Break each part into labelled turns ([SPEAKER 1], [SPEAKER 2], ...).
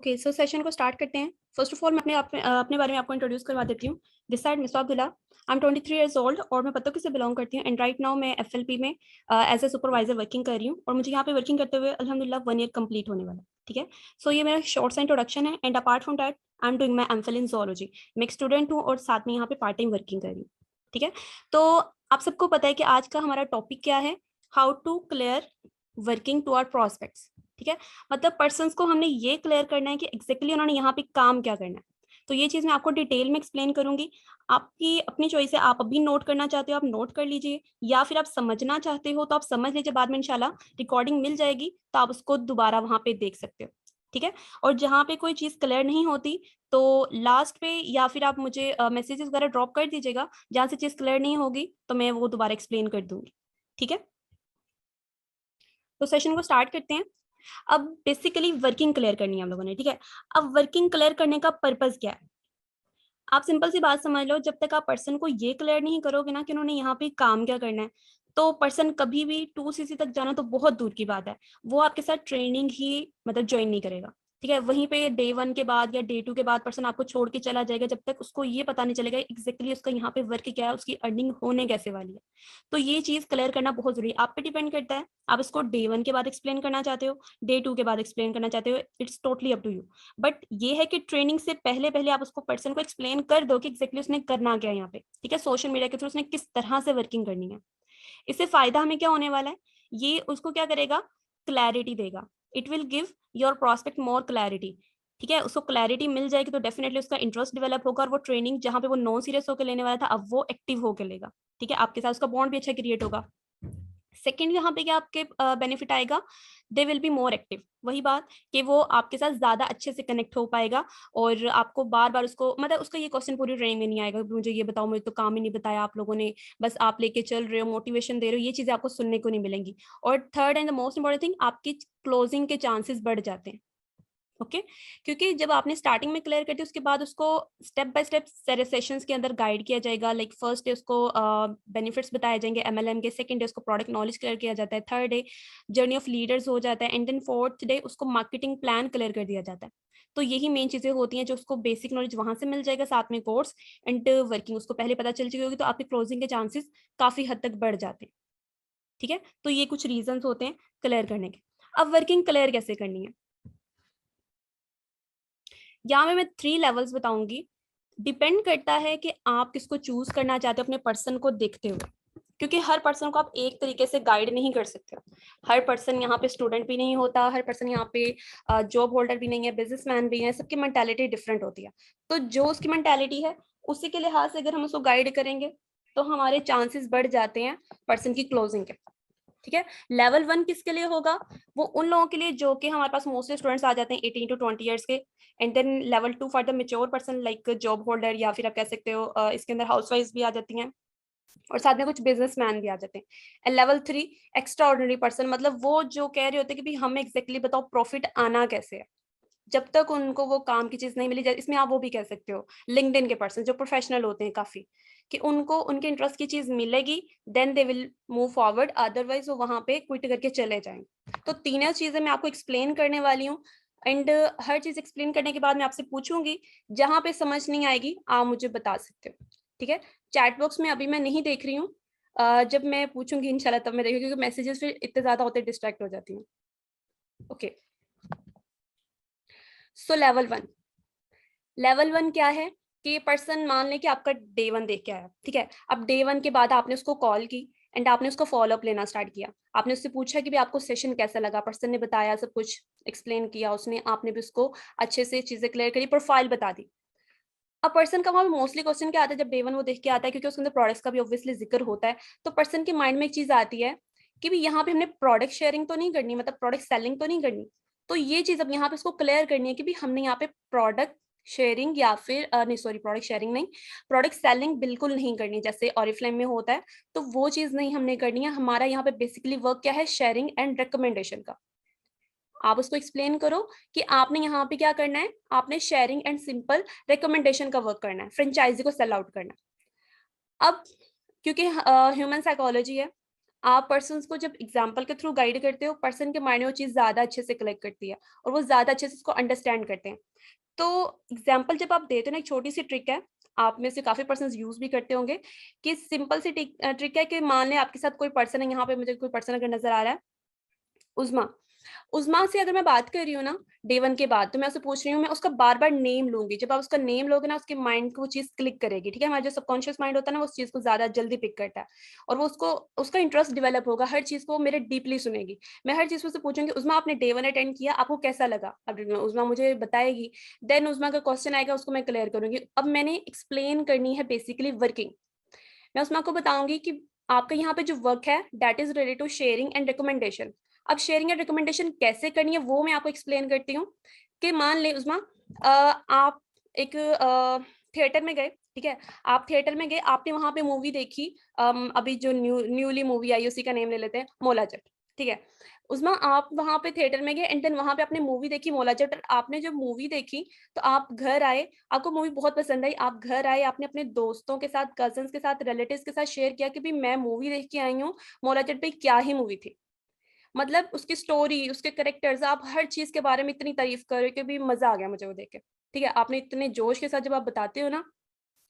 [SPEAKER 1] Okay, सो session को start करते हैं। फर्स्ट ऑफ ऑल मैं अपने बारे में आपको इंट्रोड्यूस करवा देती हूँ। This side miss Abdullah. I am 23 years old और मैं पत्तों से बिलोंग करती हूँ एंड राइट नाउ मैं एफएलपी में एज ए सुपरवाइजर वर्किंग कर रही हूँ और मुझे यहाँ पे वर्किंग करते हुए अल्हम्दुलिल्लाह 1 ईयर कंप्लीट होने वाला है। ठीक है, सो ये मेरा शॉर्ट सा इंट्रोडक्शन है and apart from that I am doing my MPhil in zoology. मैं एक स्टूडेंट हूँ और साथ में यहाँ पे पार्ट टाइम वर्किंग कर रही हूँ। ठीक है, तो आप सबको पता है कि आज का हमारा टॉपिक क्या है, how to clear working to our prospects. ठीक है, मतलब पर्सन्स को हमने ये क्लियर करना है कि एग्जैक्टली उन्होंने यहाँ पे काम क्या करना है। तो ये चीज मैं आपको डिटेल में एक्सप्लेन करूंगी। आपकी अपनी चॉइस है, आप अभी नोट करना चाहते हो आप नोट कर लीजिए, या फिर आप समझना चाहते हो तो आप समझ लीजिए, बाद में इंशाल्लाह रिकॉर्डिंग मिल जाएगी तो आप उसको दोबारा वहां पे देख सकते हो। ठीक है, और जहाँ पे कोई चीज क्लियर नहीं होती तो लास्ट पे या फिर आप मुझे मैसेजेस वगैरह ड्रॉप कर दीजिएगा, जहाँ से चीज क्लियर नहीं होगी तो मैं वो दोबारा एक्सप्लेन कर दूंगी। ठीक है, तो सेशन को स्टार्ट करते हैं। अब बेसिकली वर्किंग क्लियर करनी है हम लोगों ने। ठीक है, अब वर्किंग क्लियर करने का पर्पस क्या है, आप सिंपल सी बात समझ लो, जब तक आप पर्सन को ये क्लियर नहीं करोगे ना कि उन्होंने यहाँ पे काम क्या करना है, तो पर्सन कभी भी 2cc तक जाना तो बहुत दूर की बात है, वो आपके साथ ट्रेनिंग ही मतलब ज्वाइन नहीं करेगा। ठीक है, वहीं पे डे 1 के बाद या डे 2 के बाद पर्सन आपको छोड़ के चला जाएगा, जब तक उसको ये पता नहीं चलेगा एग्जैक्टली उसका यहाँ पे वर्क क्या है, उसकी अर्निंग होने कैसे वाली है। तो ये चीज क्लियर करना बहुत जरूरी है, आप पे डिपेंड करता है आप इसको डे 1 के बाद एक्सप्लेन करना चाहते हो, डे 2 के बाद एक्सप्लेन करना चाहते हो, it's totally up to you. But ये है कि ट्रेनिंग से पहले पहले आप उसको पर्सन को एक्सप्लेन कर दो कि एग्जैक्टली उसने करना क्या है यहाँ पे। ठीक है, सोशल मीडिया के थ्रू उसने किस तरह से वर्किंग करनी है। इससे फायदा हमें क्या होने वाला है, ये उसको क्या करेगा, क्लैरिटी देगा। It will give your prospect more clarity. ठीक है, उसको क्लैरिटी मिल जाएगी तो डेफिनेटली उसका इंटरेस्ट डेवलप होगा और वो ट्रेनिंग जहां पे वो नॉन सीरियस होकर लेने वाला था अब वो एक्टिव होकर लेगा। ठीक है, आपके साथ उसका बॉन्ड भी अच्छा क्रिएट होगा। सेकेंड यहाँ पे क्या आपके बेनिफिट आएगा, they will be more active. वही बात कि वो आपके साथ ज्यादा अच्छे से कनेक्ट हो पाएगा और आपको बार बार उसको मतलब उसका ये क्वेश्चन पूरी ट्रेनिंग में नहीं आएगा, मुझे ये बताओ, मुझे तो काम ही नहीं बताया आप लोगों ने, बस आप लेके चल रहे हो, मोटिवेशन दे रहे हो, ये चीजें आपको सुनने को नहीं मिलेंगी। और third and the most important thing, आपकी क्लोजिंग के चांसेस बढ़ जाते हैं। ओके, क्योंकि जब आपने स्टार्टिंग में क्लियर कर दी उसके बाद उसको स्टेप बाय स्टेप सारे सेशंस के अंदर गाइड किया जाएगा। लाइक फर्स्ट डे उसको बेनिफिट्स बताए जाएंगे एमएलएम के, सेकंड डे उसको प्रोडक्ट नॉलेज क्लियर किया जाता है, third day journey of leaders हो जाता है एंड देन फोर्थ डे उसको मार्केटिंग प्लान क्लियर कर दिया जाता है। तो यही मेन चीजें होती हैं जो उसको बेसिक नॉलेज वहां से मिल जाएगा, साथ में कोर्स एंड वर्किंग उसको पहले पता चल चुकी होगी, तो आपके क्लोजिंग के चांसेस काफी हद तक बढ़ जाते हैं। ठीक है, तो ये कुछ रीजन होते हैं क्लियर करने के। अब वर्किंग क्लियर कैसे करनी है, यहाँ मैं 3 लेवल्स बताऊंगी। डिपेंड करता है कि आप किसको चूज करना चाहते हो अपने पर्सन को देखते हुए, क्योंकि हर पर्सन को आप एक तरीके से गाइड नहीं कर सकते हो। हर पर्सन यहाँ पे स्टूडेंट भी नहीं होता, हर पर्सन यहाँ पे जॉब होल्डर भी नहीं है, बिजनेसमैन भी है, सबकी मेंटालिटी डिफरेंट होती है। तो जो उसकी मेंटालिटी है उसी के लिहाज से अगर हम उसको गाइड करेंगे तो हमारे चांसेस बढ़ जाते हैं पर्सन की क्लोजिंग के। ठीक है, लेवल 1 किसके लिए होगा, वो उन लोगों के लिए जो कि हमारे पास मोस्टली स्टूडेंट्स आ जाते हैं 18 टू 20 ईयर्स के। And then level 2 for the mature person like job holder, या फिर आप कह सकते हो इसके अंदर हाउसवाइफ भी आ जाती हैं और साथ में कुछ बिजनेसमैन भी आ जाते हैं। And level 3 extra ordinary person, मतलब वो जो कह रहे होते हैं कि भाई हमें एग्जैक्टली बताओ प्रॉफिट आना कैसे है, जब तक उनको वो काम की चीज नहीं मिली। इसमें आप वो भी कह सकते हो लिंक्डइन के पर्सन जो प्रोफेशनल होते हैं काफी, कि उनको उनके इंटरेस्ट की चीज मिलेगी then they will move forward, otherwise वो वहां पे क्विट करके चले जाएंगे। तो तीनों चीजें मैं आपको एक्सप्लेन करने वाली हूँ एंड हर चीज एक्सप्लेन करने के बाद मैं आपसे पूछूंगी, जहां पे समझ नहीं आएगी आप मुझे बता सकते हो। ठीक है, चैट बॉक्स में अभी मैं नहीं देख रही हूँ, जब मैं पूछूंगी इंशाल्लाह तब मैं देखूंगी, क्योंकि मैसेजेस फिर इतने ज्यादा होते डिस्ट्रैक्ट हो जाती हूँ। ओके, सो लेवल 1 क्या है कि पर्सन मान ले कि आपका डे 1 देख के आया। ठीक है, अब डे 1 के बाद आपने उसको कॉल की एंड आपने उसको फॉलो अप लेना स्टार्ट किया। आपने उससे पूछा कि भी आपको सेशन कैसा लगा, पर्सन ने बताया, सब कुछ एक्सप्लेन किया उसने, आपने भी उसको अच्छे से चीजें क्लियर करी, प्रोफाइल बता दी। अब पर्सन का वहां मोस्टली क्वेश्चन क्या आता है जब डे 1 वो देख के आता है, क्योंकि उसके अंदर प्रोडक्ट्स का भी ऑब्वियसली जिक्र होता है, तो पर्सन के माइंड में एक चीज आती है कि भी यहाँ पे हमने प्रोडक्ट शेयरिंग तो नहीं करनी, मतलब प्रोडक्ट सेलिंग तो नहीं करनी। तो ये चीज अब यहाँ पे उसको क्लियर करनी है कि भी हमने यहाँ पे प्रोडक्ट शेयरिंग या फिर नहीं सॉरी प्रोडक्ट शेयरिंग नहीं, प्रोडक्ट सेलिंग बिल्कुल नहीं करनी जैसे ऑरिफ्लेम में होता है। तो वो चीज नहीं हमने करनी है, हमारा यहाँ पे बेसिकली वर्क क्या है, शेयरिंग एंड रिकमेंडेशन का। आप उसको एक्सप्लेन करो कि आपने यहाँ पे क्या करना है, आपने शेयरिंग एंड सिंपल रिकमेंडेशन का वर्क करना है, फ्रेंचाइजी को सेल आउट करना है। अब क्योंकि ह्यूमन साइकोलॉजी है, आप पर्सन को जब एग्जाम्पल के थ्रू गाइड करते हो, पर्सन के माइंड में वो चीज़ ज़्यादा अच्छे से कलेक्ट करती है और वो ज़्यादा अच्छे से उसको अंडरस्टैंड करते हैं। तो एग्जाम्पल जब आप देते हो ना, एक छोटी सी ट्रिक है, आप में से काफ़ी पर्सन यूज़ भी करते होंगे, कि सिंपल सी ट्रिक है कि मान लें आपके साथ कोई पर्सन है, यहाँ पे मुझे कोई पर्सन अगर नज़र आ रहा है, उज़मा। उज़मा से अगर मैं बात कर रही हूँ ना, डे 1 के बाद, तो मैं उससे पूछ रही हूँ, मैं उसका बार-बार नेम लूँगी। जब आप उसका नेम लोगे ना, उसके माइंड को वो चीज़ क्लिक करेगी, ठीक है? हमारा जो सबकॉन्शियस माइंड होता है ना, वो उस चीज़ को ज़्यादा जल्दी पिक करता है और वो उसको उसका इंटरेस्ट डेवलप होगा, हर चीज़ को वो मेरे डीपली सुनेगी। मैं हर चीज़ से उससे पूछूँगी, उज़मा आपने डे 1 अटेंड किया, आपको कैसा लगा? अब उज़मा मुझे बताएगी, देन उज़मा का क्वेश्चन आएगा, उसको मैं क्लियर करूँगी। अब मैंने एक्सप्लेन करनी है बेसिकली वर्किंग। मैं उस्मा को बताऊँगी कि आपका यहाँ पे जो वर्क है, that is related to sharing and recommendation. अब शेयरिंग एंड रिकमेंडेशन कैसे करनी है, वो मैं आपको एक्सप्लेन करती हूँ। कि मान लें उस्मा, आप एक थिएटर में गए, ठीक है? आप थिएटर में गए, आपने वहाँ पे मूवी देखी, अभी जो न्यूली मूवी आई है, उसी का नेम ले लेते हैं, मोला जट, ठीक है? उस्मा, आप वहाँ पे थिएटर में गए एंड देन वहाँ पे आपने मूवी देखी मोला जट, और आपने जब मूवी देखी, तो आप घर आए, आपको मूवी बहुत पसंद आई, आप घर आए, आपने अपने दोस्तों के साथ, कज़िन्स के साथ, रिलेटिव्स के साथ शेयर किया कि भई मैं मूवी देख के आई हूँ, मोला जट भई क्या ही मूवी थी। मतलब उसकी स्टोरी, उसके कैरेक्टर्स, आप हर चीज़ के बारे में इतनी तारीफ़ कर रहे हो कि भई मज़ा आ गया मुझे वो देख के, ठीक है? आपने इतने जोश के साथ जब आप बताते हो ना,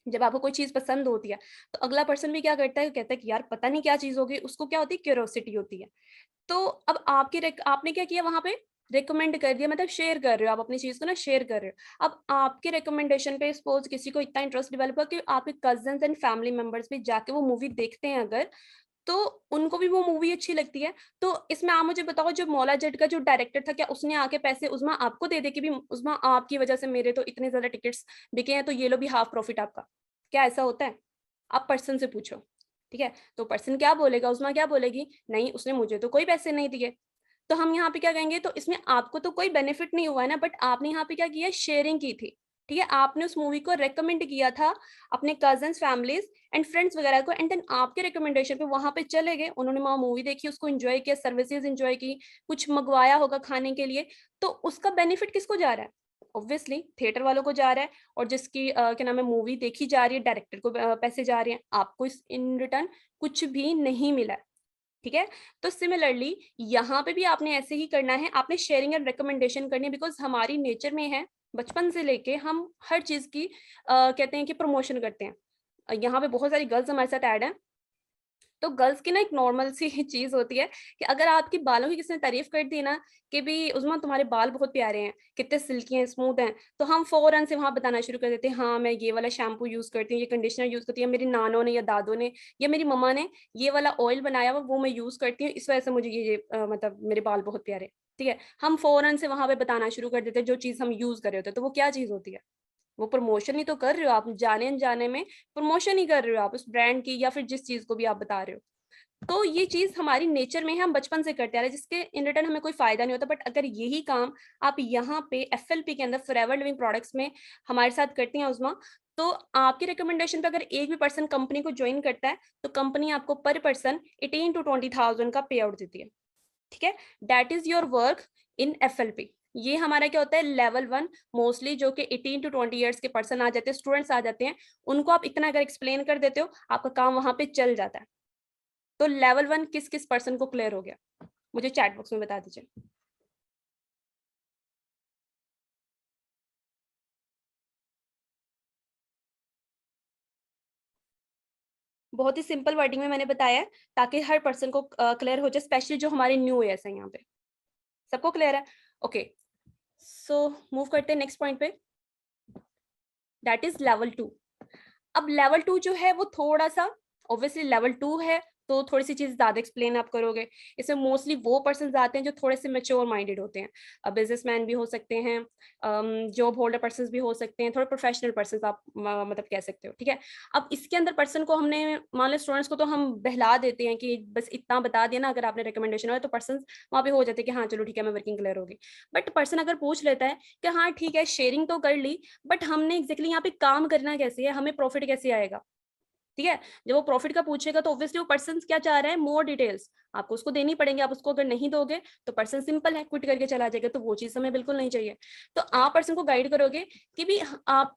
[SPEAKER 1] जब आपको कोई चीज़ पसंद होती है, तो अगला पर्सन भी क्या करता है, कहता है कि यार पता नहीं क्या चीज़ होगी, उसको क्या होती है, क्यूरियोसिटी होती है। तो अब आपने क्या किया वहाँ पे, रिकमेंड कर दिया, मतलब शेयर कर रहे हो, आप अपनी चीज़ को ना शेयर कर रहे हो। अब आपके रिकमेंडेशन पे सपोज़ किसी को इतना इंटरेस्ट डेवलप हुआ कि आपके कज़िन्स एंड फैमिली मेंबर्स भी जाके वो मूवी देखते हैं अगर, तो उनको भी वो मूवी अच्छी लगती है। तो इसमें आप मुझे बताओ, जो मौला जट का जो डायरेक्टर था, क्या उसने आके पैसे उज़्मा आपको दे कि भी उज़्मा आपकी वज़ह से मेरे तो इतने ज़्यादा टिकट्स बिके हैं, तो ये लो भी हाफ प्रॉफिट आपका। क्या ऐसा होता है? आप पर्सन से पूछो, ठीक है? तो पर्सन क्या बोलेगा, उज़्मा क्या बोलेगी? नहीं, उसने मुझे तो कोई पैसे नहीं दिए। तो हम यहाँ पे क्या कहेंगे, तो इसमें आपको तो कोई बेनिफिट नहीं हुआ है ना, बट आपने यहाँ पे क्या किया, शेयरिंग की थी, ठीक है? आपने उस मूवी को रिकमेंड किया था अपने कज़िन्स, फैमिलीज़ एंड फ्रेंड्स वगैरह को, एंड देन आपके रिकमेंडेशन पे वहाँ पे चले गए, उन्होंने वहाँ मूवी देखी, उसको एन्जॉय किया, सर्विसेज़ एन्जॉय की, कुछ मँगवाया होगा खाने के लिए, तो उसका बेनिफिट किसको जा रहा है? ऑब्वियसली थिएटर वालों को जा रहा है, और जिसकी क्या नाम है, मूवी देखी जा रही है, डायरेक्टर को पैसे जा रहे हैं, आपको इस इन रिटर्न कुछ भी नहीं मिला है। ठीक है? तो सिमिलरली यहाँ पे भी आपने ऐसे ही करना है, आपने शेयरिंग एंड रिकमेंडेशन करनी है, बिकॉज़ हमारी नेचर में है, बचपन से लेके हम हर चीज़ की कहते हैं कि प्रमोशन करते हैं। यहाँ पे बहुत सारी गर्ल्स हमारे साथ ऐड हैं, तो गर्ल्स की ना एक नॉर्मल सी चीज़ होती है कि अगर आपके बालों की किसी ने तारीफ़ कर दी ना, कि भई उज़्मा तुम्हारे बाल बहुत प्यारे हैं, कितने सिल्की हैं, स्मूथ हैं, तो हम फ़ौरन से वहाँ बताना शुरू कर देते हैं, हाँ, मैं ये वाला शैम्पू यूज़ करती हूँ, ये कंडीशनर यूज़ करती हूँ, मेरी नानों ने या दादों ने या मेरी मम्मा ने ये वाला ऑयल बनाया हुआ वो मैं यूज़ करती हूँ, इस वज़ह से मुझे ये मतलब मेरे बाल बहुत प्यारे हैं, ठीक है? हम फ़ौरन से वहाँ पे बताना शुरू कर देते हैं जो चीज़ हम यूज़ कर रहे होते हैं, तो वो क्या चीज़ होती है? वो प्रमोशन ही तो कर रहे हो आप, जाने-अनजाने में प्रमोशन ही कर रहे हो आप उस ब्रांड की या फिर जिस चीज़ को भी आप बता रहे हो। तो ये चीज़ हमारी नेचर में है, हम बचपन से करते आ रहे हैं, जिसके इन रिटर्न हमें कोई फ़ायदा नहीं होता। बट अगर यही काम आप यहाँ पे एफएलपी के अंदर फॉरएवर लिविंग प्रोडक्ट्स में हमारे साथ करती हैं उज़्मा, तो आपके रिकमेंडेशन पे अगर एक भी पर्सन कंपनी को जॉइन करता है, तो कंपनी आपको पर पर्सन 18 टू 20,000 का पे आउट देती है। ठीक है? That is your work in FLP. ये हमारा क्या होता है, लेवल 1 मोस्टली जो कि 18 टू 20 इयर्स के पर्सन आ जाते हैं, स्टूडेंट्स आ जाते हैं, उनको आप इतना अगर एक्सप्लेन कर देते हो, आपका काम वहाँ पे चल जाता है। तो लेवल 1 किस-किस पर्सन को क्लियर हो गया? मुझे चैट बॉक्स में बता दीजिए। बहुत ही सिंपल वर्डिंग में मैंने बताया है, ताकि हर पर्सन को क्लियर हो जाए, स्पेशली जो हमारे न्यू ईयर्स हैं यहाँ पे। सबको क्लियर है? ओके, सो मूव करते हैं नेक्स्ट पॉइंट पे, दैट इज़ लेवल 2। अब लेवल 2 जो है वो थोड़ा-सा, ऑब्वियसली लेवल 2 है, तो थोड़ी-सी चीज़ ज़्यादा एक्सप्लेन आप करोगे। इसमें मोस्टली वो पर्सन्स आते हैं जो थोड़े से मैच्योर माइंडेड होते हैं। बिज़नेसमैन भी हो सकते हैं, जॉब होल्डर पर्सन्स भी हो सकते हैं, थोड़े प्रोफेशनल पर्सन्स आप मतलब कह सकते हो, ठीक है? अब इसके अंदर पर्सन को हमने, मान लो स्टूडेंट्स को तो हम बहला देते हैं कि बस इतना बता दिया ना, अगर आपने रिकमेंडेशन हो तो पर्सन्स वहाँ पे हो जाते हैं कि हाँ, चलो ठीक है, मैं वर्किंग क्लियर होगी। बट पर्सन अगर पूछ लेता है कि हाँ, ठीक है, शेयरिंग तो कर ली, बट हमने एग्ज़ैक्टली यहाँ पे काम करना कैसे है? हमें प्रॉफिट कैसे आएगा? ठीक है? जब वो प्रॉफिट का पूछेगा तो ऑब्वियसली वो पर्सन क्या चाह रहा है, मोर डिटेल्स। आपको उसको देनी पड़ेंगी, आप उसको अगर नहीं दोगे तो पर्सन सिंपल है, क्विट करके चला जाएगा, तो वो चीज़ हमें बिल्कुल नहीं चाहिए। तो आप पर्सन को गाइड करोगे कि भी आप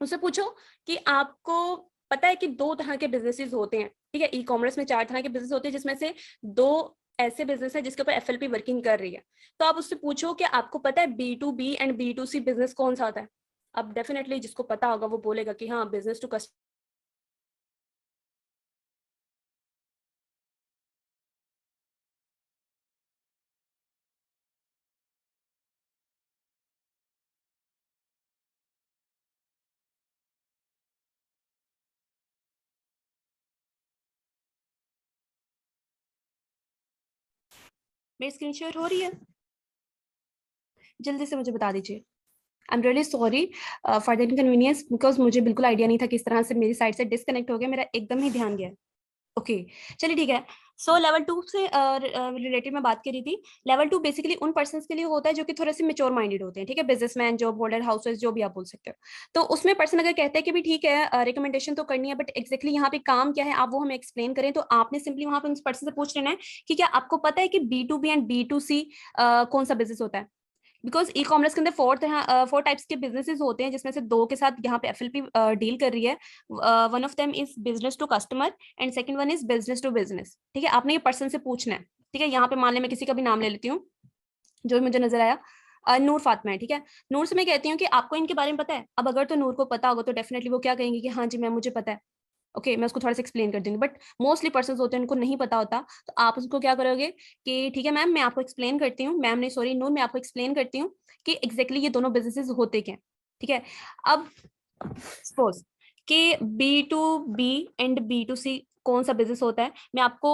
[SPEAKER 1] उससे पूछो कि आपको पता है कि 2 तरह के बिज़नेसेस होते हैं। ठीक है। ई कॉमर्स में 4 तरह के बिजनेस होते हैं, जिसमें से 2 ऐसे बिजनेस है जिसके ऊपर एफएलपी वर्किंग कर रही है। तो आप उससे पूछो कि आपको पता है B2B एंड B2C बिजनेस कौन सा होता है। अब डेफिनेटली जिसको पता होगा वो बोलेगा कि हाँ बिजनेस टू कस्टमर। मेरी स्क्रीन शेयर हो रही है? जल्दी से मुझे बता दीजिए। I am really sorry for the inconvenience, because मुझे बिल्कुल आइडिया नहीं था किस तरह से मेरी साइड से डिस्कनेक्ट हो गया, मेरा एकदम ही ध्यान गया। ओके, चलिए ठीक है। सो लेवल 2 से रिलेटेड मैं बात कर रही थी। लेवल 2 बेसिकली उन पर्सन्स के लिए होता है जो कि थोड़े से मेच्योर माइंडेड होते हैं, ठीक है, बिजनेसमैन, जॉब होल्डर, हाउसवाइफ, जो भी आप बोल सकते हो। तो उसमें पर्सन अगर कहते हैं कि भी ठीक है रिकमेंडेशन तो करनी है, बट एक्जैक्टली यहाँ पे काम क्या है आप वो हमें एक्सप्लेन करें, तो आपने सिंपली वहां पे उस पर्सन से पूछ लेना है कि क्या आपको पता है कि B2B एंड B2C कौन सा बिजनेस होता है। बिकॉज ई कॉमर्स के अंदर 4 टाइप्स के बिजनेसेस होते हैं, जिसमें से 2 के साथ यहाँ पे एफएलपी डील कर रही है। One of them is business to customer and second one is business to business. ठीक है, आपने ये पर्सन से पूछना है। ठीक है, यहाँ पे मान ले मैं किसी का भी नाम ले लेती हूँ जो भी मुझे नजर आया, नूर फातिमा है। ठीक है, नूर से मैं कहती हूँ कि आपको इनके बारे में पता है। अब अगर तो नूर को पता होगा तो डेफिनेटली वो क्या कहेंगे कि हाँ जी मैम मुझे पता है। ओके, मैं उसको थोड़ा सा एक्सप्लेन कर दूंगी, बट मोस्टली पर्सन होते हैं उनको नहीं पता होता। तो आप उसको क्या करोगे कि ठीक है मैम मैं आपको एक्सप्लेन करती हूँ, मैम नहीं सॉरी नूर, मैं आपको एक्सप्लेन करती हूँ कि एग्जैक्टली ये दोनों बिजनेसेस होते क्या हैं। ठीक है, अब सपोज कि B2B एंड B2C कौन सा बिजनेस होता है, मैं आपको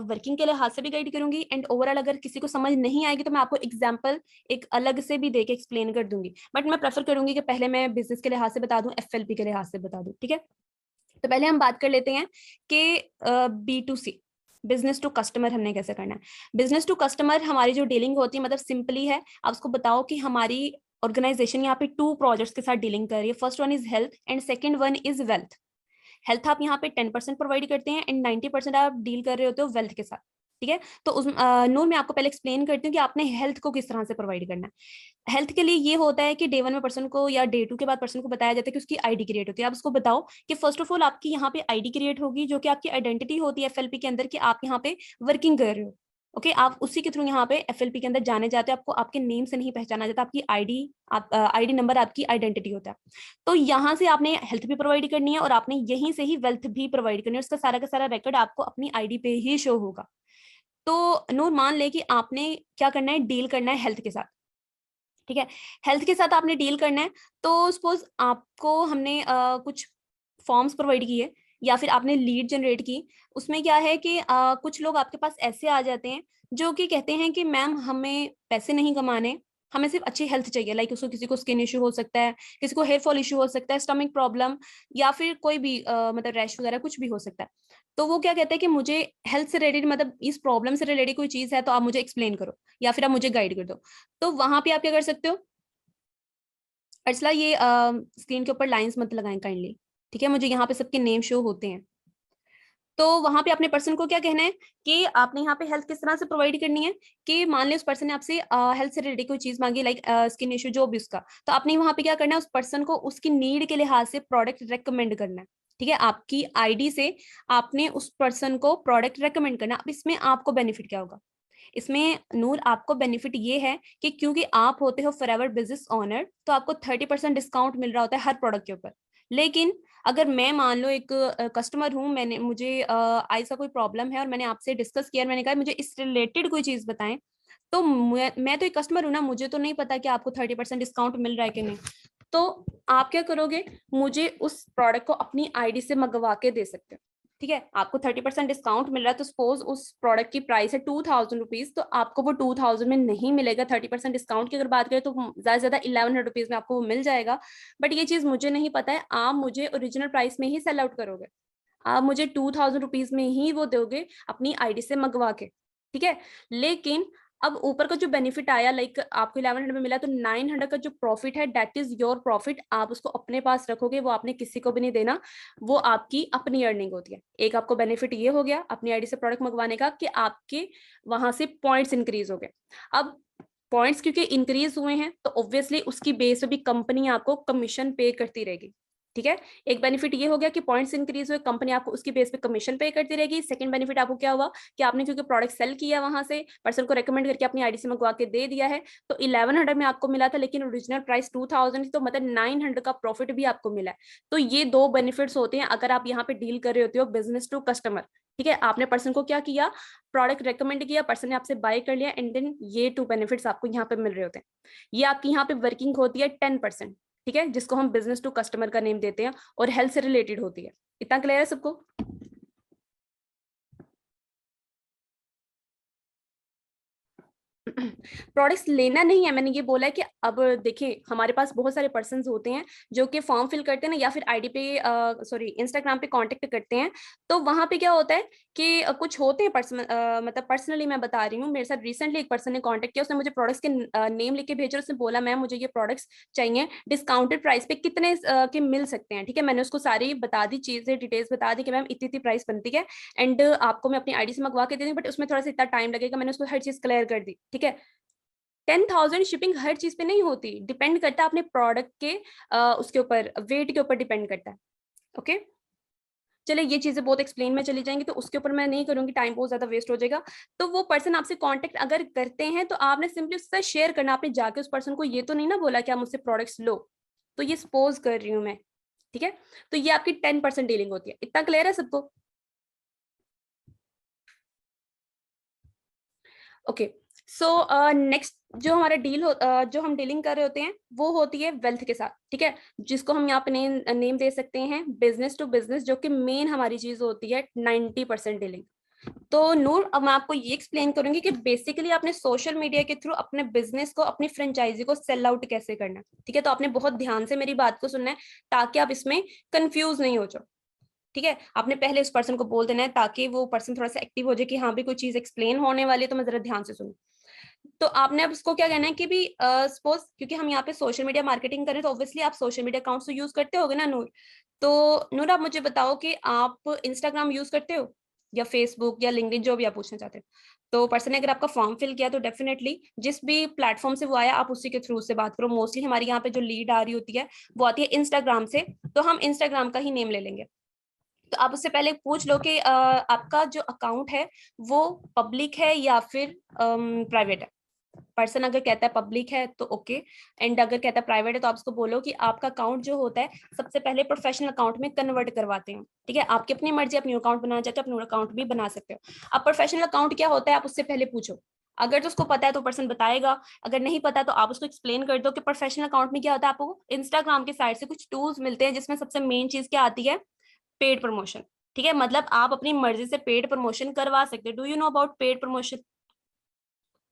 [SPEAKER 1] वर्किंग के लिहाज से भी गाइड करूंगी, एंड ओवरऑल अगर किसी को समझ नहीं आएगी तो मैं आपको एग्जांपल एक अलग से भी देके एक्सप्लेन कर दूंगी। बट मैं प्रेफर करूंगी कि पहले मैं बिजनेस के लिहाज से बता दूं, एफएलपी के लिहाज से बता दूं। ठीक है, तो पहले हम बात कर लेते हैं कि B2C, बिजनेस टू कस्टमर, हमने कैसे करना है। बिजनेस टू कस्टमर हमारी जो डीलिंग होती है मतलब सिंपली है, आप उसको बताओ कि हमारी ऑर्गेनाइजेशन यहाँ पे 2 प्रोजेक्ट्स के साथ डीलिंग कर रही है। First one is health and second one is wealth. Health आप यहाँ पे 10% प्रोवाइड करते हैं एंड 90% आप डील कर रहे होते हो वेल्थ के साथ। ठीक है, तो उस नूर मैं आपको पहले एक्सप्लेन करती हूँ कि आपने हेल्थ को किस तरह से प्रोवाइड करना है। हेल्थ के लिए ये होता है कि डे 1 में पर्सन को या डे 2 के बाद पर्सन को बताया जाता है कि उसकी आईडी क्रिएट होती है। आप उसको बताओ कि फर्स्ट ऑफ ऑल आपकी यहाँ पे आईडी क्रिएट होगी जो कि आपकी आइडेंटिटी होती है एफएलपी के अंदर कि आप यहाँ पे वर्किंग कर रहे हो। ओके, आप उसी के थ्रू यहाँ पे एफएलपी के अंदर जाने जाते हो, आपको आपके नेम से नहीं पहचाना जाता, आपकी आईडी, आप आईडी नंबर आपकी आइडेंटिटी होता है। तो यहाँ से आपने हेल्थ भी प्रोवाइड करनी है और आपने यहीं से ही वेल्थ भी प्रोवाइड करनी है, उसका सारा का सारा रिकॉर्ड आपको अपनी आईडी पे ही शो होगा। तो नूर मान ले कि आपने क्या करना है, डील करना है हेल्थ के साथ। ठीक है, हेल्थ के साथ आपने डील करना है, तो सपोज आपको हमने कुछ फॉर्म्स प्रोवाइड किए या फिर आपने लीड जनरेट की। उसमें क्या है कि कुछ लोग आपके पास ऐसे आ जाते हैं जो कि कहते हैं कि मैम हमें पैसे नहीं कमाने, हमें सिर्फ अच्छी हेल्थ चाहिए। लाइक उसको किसी को स्किन इशू हो सकता है, किसी को हेयर फॉल इशू हो सकता है, स्टमक प्रॉब्लम, या फिर कोई भी मतलब रैश वगैरह कुछ भी हो सकता है। तो वो क्या कहते हैं कि मुझे हेल्थ से रिलेटेड मतलब इस प्रॉब्लम से रिलेटेड कोई चीज है तो आप मुझे एक्सप्लेन करो या फिर आप मुझे गाइड कर दो। तो वहां पे आप क्या कर सकते हो, अर्सला ये स्क्रीन के ऊपर लाइंस मत लगाएं काइंडली। ठीक है, मुझे यहाँ पे सबके नेम शो होते हैं। तो वहां पे अपने पर्सन को क्या कहना है कि आपने यहाँ पे हेल्थ किस तरह से प्रोवाइड करनी है कि मान ले उस पर्सन ने आपसे हेल्थ से रिलेटेड कोई चीज मांगी, लाइक स्किन इशू जो भी उसका, तो आपने वहां पे क्या करना है, उस पर्सन को उसकी नीड के लिहाज से प्रोडक्ट रेकमेंड करना है। ठीक है, आपकी आईडी से आपने उस पर्सन को प्रोडक्ट रेकमेंड करना। अब इसमें आपको बेनिफिट क्या होगा, इसमें नूर आपको बेनिफिट ये है कि क्योंकि आप होते हो फॉरएवर बिजनेस ओनर, तो आपको 30% डिस्काउंट मिल रहा होता है हर प्रोडक्ट के ऊपर। लेकिन अगर मैं मान लो एक कस्टमर हूँ, मैंने मुझे आइज का कोई प्रॉब्लम है और मैंने आपसे डिस्कस किया, मैंने कहा मुझे इस रिलेटेड कोई चीज बताएं, तो मैं तो एक कस्टमर हूँ ना, मुझे तो नहीं पता कि आपको 30% डिस्काउंट मिल रहा है कि नहीं। तो आप क्या करोगे, मुझे उस प्रोडक्ट को अपनी आईडी से मंगवा के दे सकते हो। ठीक है, आपको 30% डिस्काउंट मिल रहा है, तो सपोज उस प्रोडक्ट की प्राइस है 2000 रुपीज, तो आपको वो 2000 में नहीं मिलेगा। 30% डिस्काउंट की अगर बात करें तो ज्यादा से ज्यादा 1100 रुपीज में आपको वो मिल जाएगा। बट ये चीज मुझे नहीं पता है, आप मुझे ओरिजिनल प्राइस में ही सेल आउट करोगे, आप मुझे 2000 रुपीज में ही वो दोगे अपनी आईडी से मंगवा के। ठीक है, लेकिन अब ऊपर का जो बेनिफिट आया, लाइक आपको 1100 में मिला, तो 900 का जो प्रॉफिट है दैट इज योर प्रॉफिट, आप उसको अपने पास रखोगे, वो आपने किसी को भी नहीं देना, वो आपकी अपनी अर्निंग होती है। एक आपको बेनिफिट ये हो गया अपनी आईडी से प्रोडक्ट मंगवाने का कि आपके वहां से पॉइंट्स इंक्रीज हो गए। अब पॉइंट्स क्योंकि इंक्रीज हुए हैं तो ऑब्वियसली उसकी बेस पे भी कंपनी आपको कमीशन पे करती रहेगी। ठीक है, एक बेनिफिट ये हो गया कि पॉइंट्स इंक्रीज हुए, कंपनी आपको उसकी बेस पे कमीशन पे करती रहेगी। सेकंड बेनिफिट आपको क्या हुआ कि आपने क्योंकि प्रोडक्ट सेल किया, वहां से पर्सन को रेकमेंड करके अपनी आईडी से मंगवा के दे दिया है, तो 1100 में आपको मिला था, लेकिन ओरिजिनल प्राइस 2000 थी, तो मतलब 900 का प्रॉफिट भी आपको मिला है। तो ये दो बेनिफिट्स होते हैं अगर आप यहाँ पे डील कर रहे होते हो बिजनेस टू कस्टमर। ठीक है, आपने पर्सन को क्या किया, प्रोडक्ट रेकमेंड किया, पर्सन ने आपसे बाय कर लिया, एंड देन ये टू बेनिफिट्स आपको यहाँ पे मिल रहे होते हैं। ये आपकी यहाँ पे वर्किंग होती है 10%, ठीक है, जिसको हम बिजनेस टू कस्टमर का नेम देते हैं, और हेल्थ से रिलेटेड होती है। इतना क्लियर है सबको? प्रोडक्ट्स लेना नहीं है, मैंने ये बोला है कि अब देखिए हमारे पास बहुत सारे पर्सन होते हैं जो कि फॉर्म फिल करते हैं ना, या फिर आईडी पे सॉरी इंस्टाग्राम पे कांटेक्ट करते हैं, तो वहां पे क्या होता है कि कुछ होते हैं पर्सन, मतलब पर्सनली मैं बता रही हूँ, मेरे साथ रिसेंटली एक पर्सन ने कांटेक्ट किया, उसने मुझे प्रोडक्ट्स के नेम लिख के भेजा, उसने बोला मैम मुझे ये प्रोडक्ट्स चाहिए, डिस्काउंटेड प्राइस पे कितने के मिल सकते हैं। ठीक है, मैंने उसको सारी बता दी चीजें, डिटेल्स बता दी कि मैम इतनी इतनी प्राइस बनती है, एंड आपको मैं अपनी आईडी से मंगवा के दे दूँ, बट उसमें थोड़ा सा इतना टाइम लगेगा, मैंने उसको हर चीज क्लियर कर दी। ठीक है, 10,000 शिपिंग हर चीज पे नहीं होती, डिपेंड करता है अपने प्रोडक्ट के उसके ऊपर, वेट के ऊपर डिपेंड करता है। ओके, चलिए ये चीजें बहुत एक्सप्लेन में चली जाएंगी, तो उसके ऊपर मैं नहीं करूंगी, टाइम बहुत ज्यादा वेस्ट हो जाएगा। तो वो पर्सन आपसे कांटेक्ट अगर करते हैं, तो आपने सिंपली उससे शेयर करना, आपने जाके उस पर्सन को ये तो नहीं ना बोला कि आप मुझसे प्रोडक्ट्स लो, तो ये सपोज कर रही हूँ मैं। ठीक है, तो ये आपकी 10% डीलिंग होती है। इतना क्लियर है सबको? ओके, सो नेक्स्ट जो हमारा जो हम डीलिंग कर रहे होते हैं, वो होती है वेल्थ के साथ। ठीक है, जिसको हम यहाँ पे नेम दे सकते हैं बिजनेस टू बिजनेस, जो कि मेन हमारी चीज होती है 90% डीलिंग। तो नूर, अब मैं आपको ये एक्सप्लेन करूंगी कि बेसिकली आपने सोशल मीडिया के थ्रू अपने बिजनेस को, अपनी फ्रेंचाइजी को सेल आउट कैसे करना है। ठीक है, तो आपने बहुत ध्यान से मेरी बात को सुनना है, ताकि आप इसमें कंफ्यूज नहीं हो जाओ। ठीक है, आपने पहले उस पर्सन को बोल देना है, ताकि वो पर्सन थोड़ा सा एक्टिव हो जाए कि हाँ भी कोई चीज एक्सप्लेन होने वाली है, तो मैं जरा ध्यान से सुनूं। तो आपने अब उसको क्या कहना है कि भी सपोज, क्योंकि हम यहाँ पे सोशल मीडिया मार्केटिंग करें, तो ऑब्वियसली आप सोशल मीडिया अकाउंट्स तो यूज करते होगे ना नूर। तो नूर, आप मुझे बताओ कि आप इंस्टाग्राम यूज करते हो, या फेसबुक, या लिंक्डइन, जो भी आप पूछना चाहते हो। तो पर्सन ने अगर आपका फॉर्म फिल किया, तो डेफिनेटली जिस भी प्लेटफॉर्म से वो आया, आप उसी के थ्रू से बात करो। मोस्टली हमारे यहाँ पे जो लीड आ रही होती है, वो आती है इंस्टाग्राम से, तो हम इंस्टाग्राम का ही नेम ले लेंगे। तो आप उससे पहले पूछ लो कि आपका जो अकाउंट है वो पब्लिक है या फिर प्राइवेट है। पर्सन अगर कहता है पब्लिक है तो ओके, एंड अगर कहता है प्राइवेट है, तो आप उसको बोलो कि आपका अकाउंट जो होता है, सबसे पहले प्रोफेशनल अकाउंट में कन्वर्ट करवाते हैं। ठीक है, आपकी अपनी मर्जी, अपनी अकाउंट बनाना चाहते हो, अपना अकाउंट भी बना सकते हो। अब प्रोफेशनल अकाउंट क्या होता है, आप उससे पहले पूछो। अगर तो उसको पता है तो पर्सन बताएगा, अगर नहीं पता तो आप उसको एक्सप्लेन कर दो कि प्रोफेशनल अकाउंट में क्या होता है। आपको इंस्टाग्राम के साइड से कुछ टूल्स मिलते हैं, जिसमें सबसे मेन चीज क्या आती है, पेड प्रमोशन। ठीक है, मतलब आप अपनी मर्जी से पेड प्रमोशन करवा सकते हो। Do you know about paid promotion?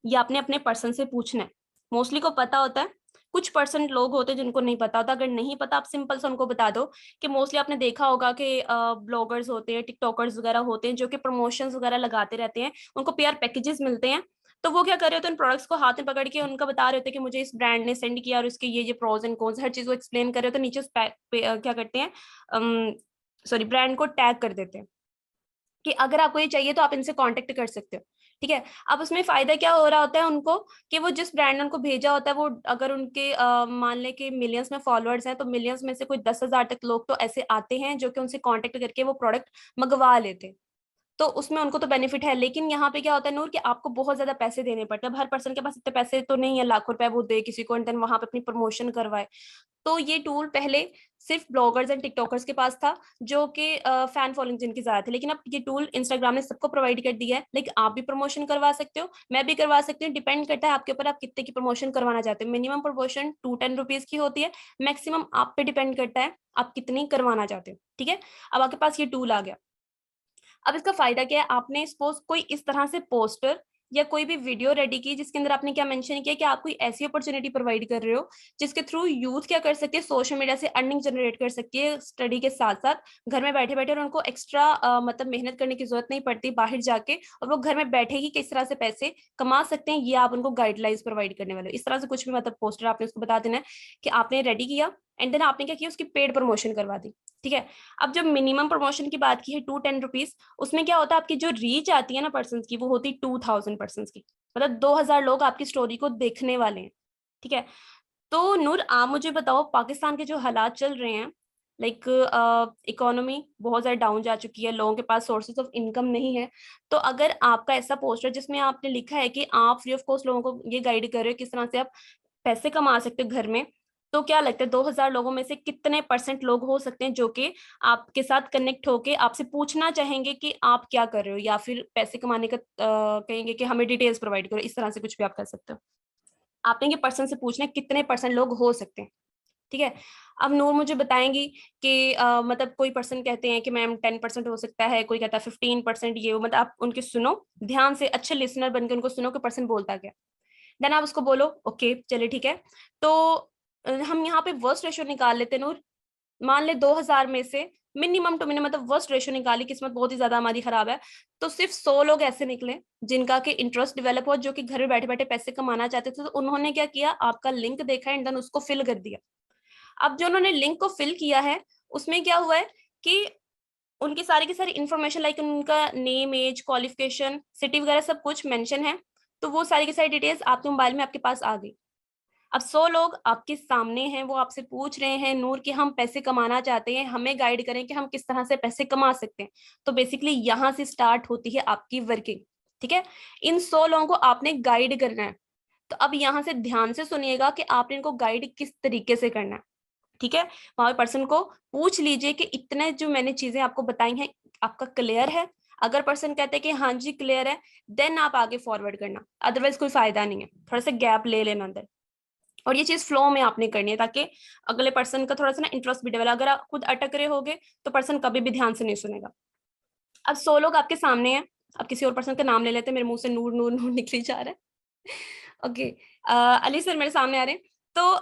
[SPEAKER 1] ये आपने अपने पर्सन से पूछना है। मोस्टली को पता होता है, कुछ परसेंट लोग होते हैं जिनको नहीं पता होता। अगर नहीं पता, आप सिंपल से उनको बता दो कि मोस्टली आपने देखा होगा कि ब्लॉगर्स होते हैं, टिकटॉकर्स वगैरह होते हैं, जो कि प्रमोशंस वगैरह लगाते रहते हैं, उनको पीआर पैकेजेस मिलते हैं। तो वो क्या कर रहे होते हैं, उन प्रोडक्ट्स को हाथ में पकड़ के उनका बता रहे होते हैं कि मुझे इस ब्रांड ने सेंड किया, और इसके ये प्रोज एंड कॉन्स, हर चीज को एक्सप्लेन कर रहे होते हैं। नीचे उस क्या करते हैं, सॉरी, ब्रांड को टैग कर देते हैं कि अगर आपको ये चाहिए तो आप इनसे कांटेक्ट कर सकते हो। ठीक है, अब उसमें फायदा क्या हो रहा होता है उनको, कि वो जिस ब्रांड ने उनको भेजा होता है, वो अगर उनके मान ले कि मिलियंस में फॉलोअर्स हैं, तो मिलियंस में से कोई 10,000 तक लोग तो ऐसे आते हैं जो कि उनसे कांटेक्ट करके वो प्रोडक्ट मंगवा लेते हैं। तो उसमें उनको तो बेनिफिट है, लेकिन यहाँ पे क्या होता है नूर, कि आपको बहुत ज्यादा पैसे देने पड़ते हैं। अब हर पर्सन के पास इतने पैसे तो नहीं है, लाखों रुपए वो दे किसी को, एंड देन वहां पे अपनी प्रमोशन करवाए। तो ये टूल पहले सिर्फ ब्लॉगर्स एंड टिकटॉकर्स के पास था, जो कि फैन फॉलोइंग जिनकी ज्यादा थी, लेकिन अब ये टूल इंस्टाग्राम ने सबको प्रोवाइड कर दिया है। लेकिन आप भी प्रमोशन करवा सकते हो, मैं भी करवा सकती हूँ, डिपेंड करता है आपके ऊपर, आप कितने की प्रमोशन करवाना चाहते हो। मिनिमम प्रमोशन 210 रुपीज की होती है, मैक्सिमम आप पे डिपेंड करता है आप कितनी करवाना चाहते हो। ठीक है, अब आपके पास ये टूल आ गया। अब इसका फायदा क्या है, आपने सपोज कोई इस तरह से पोस्टर या कोई भी वीडियो रेडी की, जिसके अंदर आपने क्या मेंशन किया कि आप कोई ऐसी अपॉर्चुनिटी प्रोवाइड कर रहे हो जिसके थ्रू यूथ क्या कर सकती है, सोशल मीडिया से अर्निंग जनरेट कर सकती है, स्टडी के साथ साथ घर में बैठे बैठे, और उनको एक्स्ट्रा मतलब मेहनत करने की जरूरत नहीं पड़ती बाहर जाके, और वो घर में बैठे ही किस तरह से पैसे कमा सकते हैं, ये आप उनको गाइडलाइंस प्रोवाइड करने वाले हो। इस तरह से कुछ भी मतलब पोस्टर आपने उसको बता देना है कि आपने रेडी किया, एंड देन आपने क्या किया, उसकी पेड प्रमोशन करवा दी। ठीक है, अब जब मिनिमम प्रमोशन की बात की है 210 रुपीज, उसमें क्या होता है, आपकी जो रीच आती है ना पर्सन की, वो होती है 2000 पर्सन की, मतलब 2000 लोग आपकी स्टोरी को देखने वाले हैं। ठीक है, तो नूर, आप मुझे बताओ, पाकिस्तान के जो हालात चल रहे हैं, लाइक इकोनॉमी बहुत ज़्यादा डाउन जा चुकी है, लोगों के पास सोर्सेज ऑफ इनकम नहीं है। तो अगर आपका ऐसा पोस्टर जिसमें आपने लिखा है कि आप फ्री ऑफ कॉस्ट लोगों को ये गाइड कर रहे हो किस तरह से आप पैसे कमा सकते हो घर में, तो क्या लगता है 2000 लोगों में से कितने % लोग हो सकते हैं जो कि आपके साथ कनेक्ट होके आपसे पूछना चाहेंगे कि आप क्या कर रहे हो, या फिर पैसे कमाने का कहेंगे कि हमें डिटेल्स प्रोवाइड करो, इस तरह से कुछ भी आप कर सकते हो। आपने ये पर्सन से पूछना है कितने % लोग हो सकते हैं, ठीक है। अब नूर मुझे बताएंगी कि मतलब कोई पर्सन कहते हैं कि मैम 10% हो सकता है, कोई कहता है 15%, ये वो, मतलब आप उनके सुनो ध्यान से, अच्छे लिसनर बनकर उनको सुनो कि पर्सन बोलता क्या। देन आप उसको बोलो ओके चलिए ठीक है। तो हम यहाँ पे वर्स्ट रेशियो निकाल लेते हैं नूर। मान ले 2000 में से मिनिमम टू मिनिमम, मतलब वर्स्ट रेशियो निकाली, किस्मत बहुत ही ज्यादा हमारी खराब है, तो सिर्फ 100 लोग ऐसे निकले जिनका के इंटरेस्ट डेवलप हो, जो कि घर में बैठे बैठे पैसे कमाना चाहते थे। तो उन्होंने क्या किया, आपका लिंक देखा एंड देन उसको फिल कर दिया। अब जो उन्होंने लिंक को फिल किया है उसमें क्या हुआ है कि उनकी सारी की सारी इन्फॉर्मेशन, लाइक उनका नेम, एज, क्वालिफिकेशन, सिटी वगैरह सब कुछ मेंशन है। तो वो सारी की सारी डिटेल्स आपके मोबाइल में आपके पास आ गई। अब 100 लोग आपके सामने हैं, वो आपसे पूछ रहे हैं नूर कि हम पैसे कमाना चाहते हैं, हमें गाइड करें कि हम किस तरह से पैसे कमा सकते हैं। तो बेसिकली यहाँ से स्टार्ट होती है आपकी वर्किंग, ठीक है। इन 100 लोगों को आपने गाइड करना है। तो अब यहाँ से ध्यान से सुनिएगा कि आपने इनको गाइड किस तरीके से करना है, ठीक है। वहां पे पर्सन को पूछ लीजिए कि इतने जो मैंने चीजें आपको बताई हैं आपका क्लियर है। अगर पर्सन कहते हैं कि हाँ जी क्लियर है, देन आप आगे फॉरवर्ड करना, अदरवाइज कोई फायदा नहीं है, थोड़ा सा गैप ले लेना अंदर। और ये चीज फ्लो में आपने करनी है ताकि अगले पर्सन का थोड़ा सा ना इंटरेस्ट भी डेवलप। अगर आप खुद अटक रहे होगे तो पर्सन कभी भी ध्यान से नहीं सुनेगा। अब 100 लोग आपके सामने हैं। अब किसी और पर्सन का नाम ले लेते हैं, मेरे मुंह से नूर नूर नूर निकली जा रहा है। ओके, अली सर मेरे सामने आ रहे हैं। तो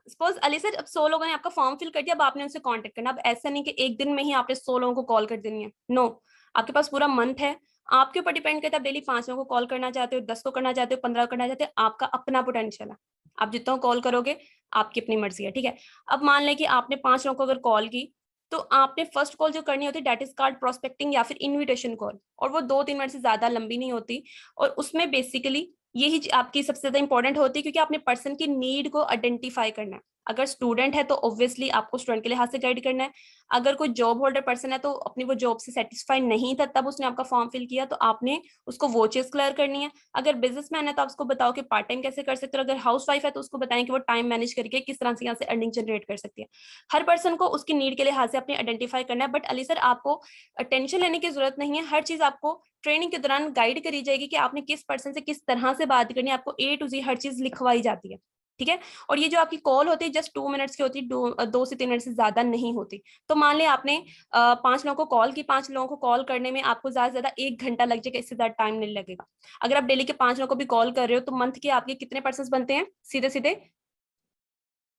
[SPEAKER 1] सपोज अली सर, अब 100 लोगों ने आपका फॉर्म फिल कर दिया, अब आपने उनसे कांटेक्ट करना। अब ऐसा नहीं कि एक दिन में ही आपने 100 लोगों को कॉल कर देनी है, नो। आपके पास पूरा मंथ है, आपके ऊपर डिपेंड करता है। आप डेली 5 लोगों को कॉल करना चाहते हो, 10 को करना चाहते हो, 15 को करना चाहते हो, आपका अपना पोटेंशियल है। आप जितना कॉल करोगे आपकी अपनी मर्जी है, ठीक है। अब मान लें कि आपने 5 लोगों को अगर कॉल की, तो आपने फर्स्ट कॉल जो करनी होती है डेट इज कार्ड प्रोस्पेक्टिंग या फिर इनविटेशन कॉल, और वो 2-3 मिनट से ज्यादा लंबी नहीं होती। और उसमें बेसिकली यही आपकी सबसे ज्यादा इंपॉर्टेंट होती है, क्योंकि आपने पर्सन की नीड को आइडेंटिफाई करना है। अगर स्टूडेंट है तो ऑब्वियसली आपको स्टूडेंट के लिहाज से गाइड करना है। अगर कोई जॉब होल्डर पर्सन है तो अपनी वो जॉब से सेटिस्फाई नहीं था तब उसने आपका फॉर्म फिल किया, तो आपने उसको वो चीज क्लियर करनी है। अगर बिजनेसमैन है तो आप उसको बताओ कि पार्ट टाइम कैसे कर सकते हो। अगर हाउस वाइफ है तो उसको बताएं कि वो टाइम मैनेज करके किस तरह से यहाँ से अर्निंग जनरेट कर सकती है। हर पर्सन को उसकी नीड के लिहाज से अपने आइडेंटिफाई करना है। बट अली सर आपको टेंशन लेने की जरूरत नहीं है, हर चीज आपको ट्रेनिंग के दौरान गाइड करी जाएगी कि आपने किस पर्सन से किस तरह से बात करनी है। आपको A to Z हर चीज लिखवाई जाती है, ठीक है। और ये जो आपकी कॉल होती है जस्ट 2 मिनट्स की होती है, 2 से 3 मिनट से ज्यादा नहीं होती। तो मान लें आपने 5 लोगों को कॉल की, 5 लोगों को कॉल करने में आपको ज्यादा से ज्यादा 1 घंटा लग जाएगा, इससे ज्यादा टाइम नहीं लगेगा। अगर आप डेली के 5 लोगों को भी कॉल कर रहे हो तो मंथ के आपके कितने पर्सन बनते हैं, सीधे सीधे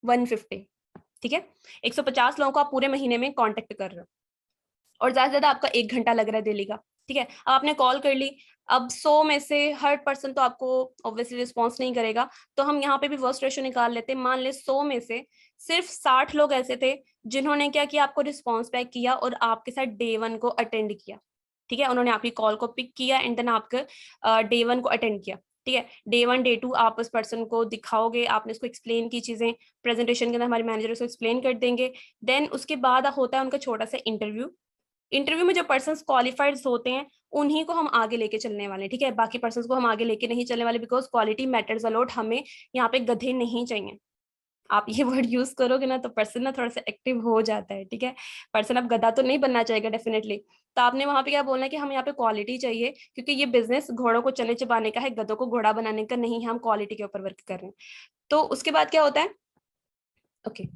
[SPEAKER 1] 150, ठीक है। 150 लोगों को आप पूरे महीने में कॉन्टेक्ट कर रहे हो, और ज्यादा से ज्यादा आपका 1 घंटा लग रहा है डेली का, ठीक है। अब आपने कॉल कर ली, अब 100 में से हर पर्सन तो आपको ऑब्वियसली रिस्पॉन्स नहीं करेगा, तो हम यहाँ पे भी वर्स्ट रेशियो निकाल लेते हैं। मान ले 100 में से सिर्फ 60 लोग ऐसे थे जिन्होंने क्या किया, आपको रिस्पॉन्स बैक किया और आपके साथ Day 1 को अटेंड किया, ठीक है। उन्होंने आपकी कॉल को पिक किया एंड देन आपके Day 1 को अटेंड किया, ठीक है। Day 1 Day 2 आप उस पर्सन को दिखाओगे, आपने उसको एक्सप्लेन की चीजें, प्रेजेंटेशन के अंदर हमारे मैनेजर उसको एक्सप्लेन कर देंगे। देन उसके बाद होता है उनका छोटा सा इंटरव्यू। इंटरव्यू में जो पर्सन्स क्वालिफाइड होते हैं उन्हीं को हम आगे लेके चलने वाले हैं, ठीक है। बाकी पर्सन्स को हम आगे लेके नहीं चलने वाले, बिकॉज क्वालिटी मैटर्स अलॉट। हमें यहाँ पे गधे नहीं चाहिए। आप ये वर्ड यूज करोगे ना तो पर्सन ना थोड़ा सा एक्टिव हो जाता है, ठीक है। पर्सन अब गधा तो नहीं बनना चाहेगा डेफिनेटली। तो आपने वहां पे क्या बोलना है कि हम यहाँ पे क्वालिटी चाहिए, क्योंकि ये बिजनेस घोड़ों को चने चबाने का है, गधों को घोड़ा बनाने का नहीं है। हम क्वालिटी के ऊपर वर्क कर रहे हैं। तो उसके बाद क्या होता है, ओके,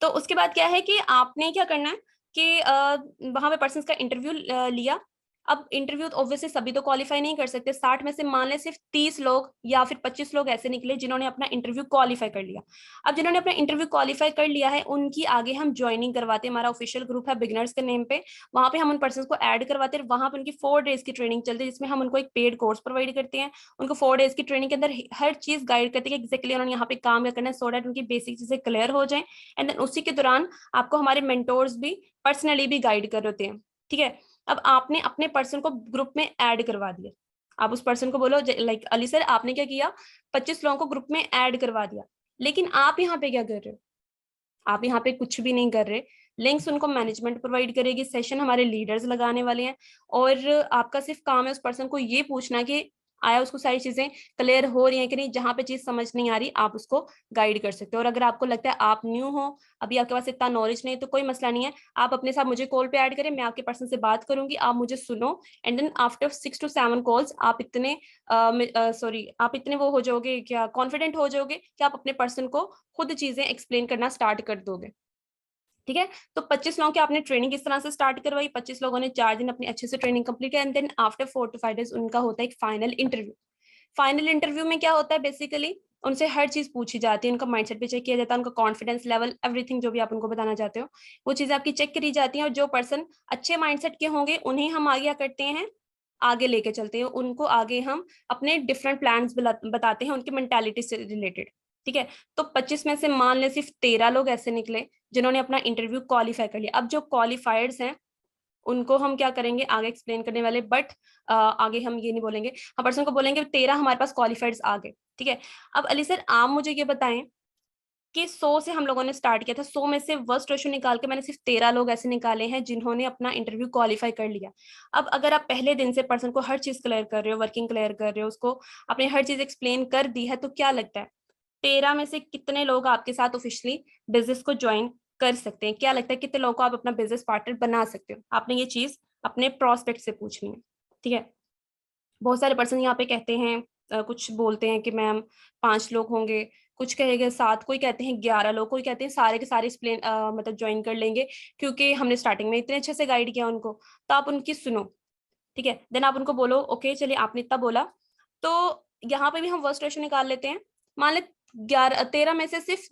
[SPEAKER 1] तो उसके बाद क्या है कि आपने क्या करना है कि वहां पे पर्सन का इंटरव्यू लिया। अब इंटरव्यू तो ऑब्वियसली सभी तो क्वालिफाई नहीं कर सकते, 60 में से मान ले सिर्फ 30 लोग या फिर 25 लोग ऐसे निकले जिन्होंने अपना इंटरव्यू क्वालिफाई कर लिया। अब जिन्होंने अपना इंटरव्यू क्वालिफाई कर लिया है उनकी आगे हम ज्वाइनिंग करवाते हैं। हमारा ऑफिशियल ग्रुप है बिगनर्स के नेम पे, वहां पे हम उन पर्सन को ऐड करवाते हैं। वहां पे उनकी 4 डेज की ट्रेनिंग चलती है, जिसमें हम उनको एक पेड कोर्स प्रोवाइड करते हैं। उनको 4 डेज की ट्रेनिंग के अंदर हर चीज गाइड करते हैं कि एक्जैक्टली उन्होंने यहाँ पे काम क्या करना है, सो दैट उनकी बेसिक चीजें क्लियर हो जाए। एंड देन उसी के दौरान आपको हमारे मेंटोर्स भी पर्सनली भी गाइड कर होते हैं, ठीक है। अब आपने अपने पर्सन को ग्रुप में ऐड करवा दिया। आप उस पर्सन को बोलो लाइक अली सर आपने क्या किया, 25 लोगों को ग्रुप में ऐड करवा दिया। लेकिन आप यहाँ पे क्या कर रहे हो, आप यहाँ पे कुछ भी नहीं कर रहे। लिंक्स उनको मैनेजमेंट प्रोवाइड करेगी, सेशन हमारे लीडर्स लगाने वाले हैं, और आपका सिर्फ काम है उस पर्सन को ये पूछना कि आया उसको सारी चीजें क्लियर हो रही हैं कि नहीं, जहां पे चीज समझ नहीं आ रही आप उसको गाइड कर सकते हो। और अगर आपको लगता है आप न्यू हो, अभी आपके पास इतना नॉलेज नहीं है, तो कोई मसला नहीं है, आप अपने साथ मुझे कॉल पे ऐड करें, मैं आपके पर्सन से बात करूंगी, आप मुझे सुनो, and then after 6 to 7 calls आप इतने आप इतने वो हो जाओगे, क्या कॉन्फिडेंट हो जाओगे कि आप अपने पर्सन को खुद चीजें एक्सप्लेन करना स्टार्ट कर दोगे। ठीक है, तो 25 लोगों की आपने ट्रेनिंग इस तरह से स्टार्ट करवाई, 25 लोगों ने 4 दिन अपनी अच्छे से ट्रेनिंग कंप्लीट किया, and then after 4 to 5 days उनका होता है एक फाइनल इंटरव्यू। फाइनल इंटरव्यू में क्या होता है, बेसिकली उनसे हर चीज पूछी जाती है, उनका माइंडसेट भी चेक किया जाता है, उनका कॉन्फिडेंस लेवल, एवरीथिंग जो भी आप उनको बताना चाहते हो वो चीजें आपकी चेक करी जाती हैं, और जो पर्सन अच्छे माइंडसेट के होंगे उन्हें हम आगे क्या करते हैं, आगे लेके चलते हैं, उनको आगे हम अपने डिफरेंट प्लान्स बताते हैं उनकी मेंटालिटी से रिलेटेड। ठीक है, तो 25 में से मान ले सिर्फ 13 लोग ऐसे निकले जिन्होंने अपना इंटरव्यू क्वालिफाई कर लिया। अब जो क्वालिफाइड्स हैं उनको हम क्या करेंगे, आगे एक्सप्लेन करने वाले, बट आगे हम ये नहीं बोलेंगे, हम पर्सन को बोलेंगे 13 हमारे पास क्वालिफाइड्स आ गए। ठीक है, अब अली सर आप मुझे ये बताएं कि 100 से हम लोगों ने स्टार्ट किया था, 100 में से वर्स्ट रेशो निकाल के मैंने सिर्फ 13 लोग ऐसे निकाले हैं जिन्होंने अपना इंटरव्यू क्वालिफाई कर लिया। अब अगर आप पहले दिन से पर्सन को हर चीज क्लियर कर रहे हो, वर्किंग क्लियर कर रहे हो, उसको आपने हर चीज एक्सप्लेन कर दी है, तो क्या लगता है 13 में से कितने लोग आपके साथ ऑफिशियली बिजनेस को ज्वाइन कर सकते हैं? क्या लगता है कितने लोगों को आप अपना बिजनेस पार्टनर बना सकते हो? आपने ये चीज अपने प्रोस्पेक्ट से पूछनी है। ठीक है, बहुत सारे पर्सन यहाँ पे कहते हैं, कुछ बोलते हैं कि मैम 5 लोग होंगे, कुछ कहेंगे 7, कोई कहते हैं 11 लोग, कोई कहते हैं सारे के सारे एक्सप्लेन मतलब ज्वाइन कर लेंगे क्योंकि हमने स्टार्टिंग में इतने अच्छे से गाइड किया उनको। तो आप उनकी सुनो, ठीक है, देन आप उनको बोलो ओके चलिए आपने इतना बोला, तो यहाँ पे भी हम वर्स्ट रेशो निकाल लेते हैं। मान ले 13 में से सिर्फ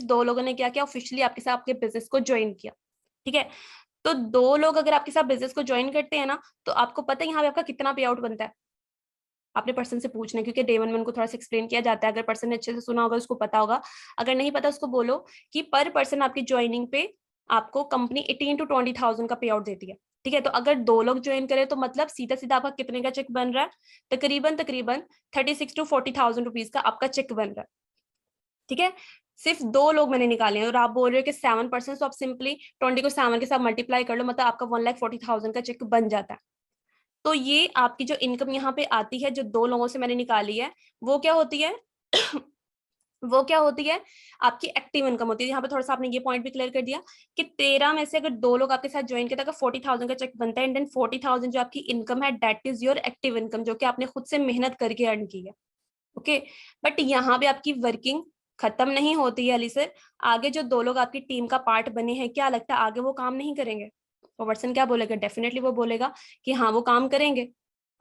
[SPEAKER 1] दो लोगों ने क्या किया, ऑफिशियली आपके साथ आपके बिजनेस को ज्वाइन किया। ठीक है, तो 2 लोग अगर आपके साथ बिजनेस को ज्वाइन करते हैं ना, तो आपको पता है यहाँ पे आपका कितना पे आउट बनता है? आपने पर्सन से पूछना है, क्योंकि डे 1 में उनको थोड़ा सा एक्सप्लेन किया जाता है, अगर पर्सन ने अच्छे से सुना होगा उसको पता होगा, अगर नहीं पता उसको बोलो कि पर पर्सन आपकी ज्वाइनिंग पे आपको कंपनी 18 to 20,000 का पे आउट देती है। ठीक है, तो अगर 2 लोग ज्वाइन करें तो मतलब सीधा सीधा आपका कितने का चेक बन रहा है, तकरीबन 36 to 40,000 रुपीज का आपका चेक बन रहा है। ठीक है, सिर्फ 2 लोग मैंने निकाले हैं, और आप बोल रहे हो कि 7%, तो आप सिंपली 20 को 7 के साथ मल्टीप्लाई कर लो, मतलब आपका 1,40,000 का चेक बन जाता है। तो ये आपकी जो इनकम यहाँ पे आती है, जो 2 लोगों से मैंने निकाली है, वो क्या होती है वो क्या होती है, आपकी एक्टिव इनकम होती है। यहाँ पे थोड़ा सा आपने ये पॉइंट भी क्लियर कर दिया कि 13 में से अगर 2 लोग आपके साथ ज्वाइन करते हैं, 40,000 का चेक बनता है, एंड देन 40,000 जो आपकी इनकम है, that is your active income, जो कि आपने खुद से मेहनत करके अर्न की है। ओके, बट यहाँ पे आपकी वर्किंग खत्म नहीं होती है अली सर। आगे जो 2 लोग आपकी टीम का पार्ट बने हैं, क्या लगता है आगे वो काम नहीं करेंगे? वो पर्सन क्या बोलेगा, डेफिनेटली वो बोलेगा कि हाँ वो काम करेंगे।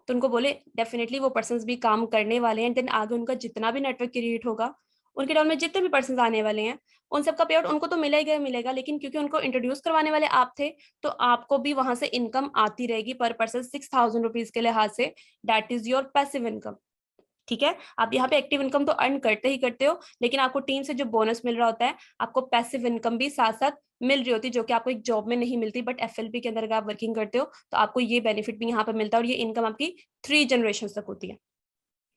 [SPEAKER 1] तो उनको बोले डेफिनेटली वो पर्सन भी काम करने वाले हैं, देन आगे उनका जितना भी नेटवर्क क्रिएट होगा, उनके डाउन में जितने भी पर्सन आने वाले हैं, उन सबका पे आउट उनको तो मिलेगा ही मिलेगा, लेकिन क्योंकि उनको इंट्रोड्यूस करवाने वाले आप थे, तो आपको भी वहां से इनकम आती रहेगी पर पर्सन 6,000 रुपीज के लिहाज से, that is your passive income. ठीक है, आप यहाँ पे एक्टिव इनकम तो अर्न करते ही करते हो, लेकिन आपको टीम से जो बोनस मिल रहा होता है, आपको पैसिव इनकम भी साथ साथ मिल रही होती है, जो कि आपको एक जॉब में नहीं मिलती, बट एफएलपी के अंदर अगर आप वर्किंग करते हो तो आपको ये बेनिफिट भी यहाँ पे मिलता है, और ये इनकम आपकी 3 जनरेशन तक होती है।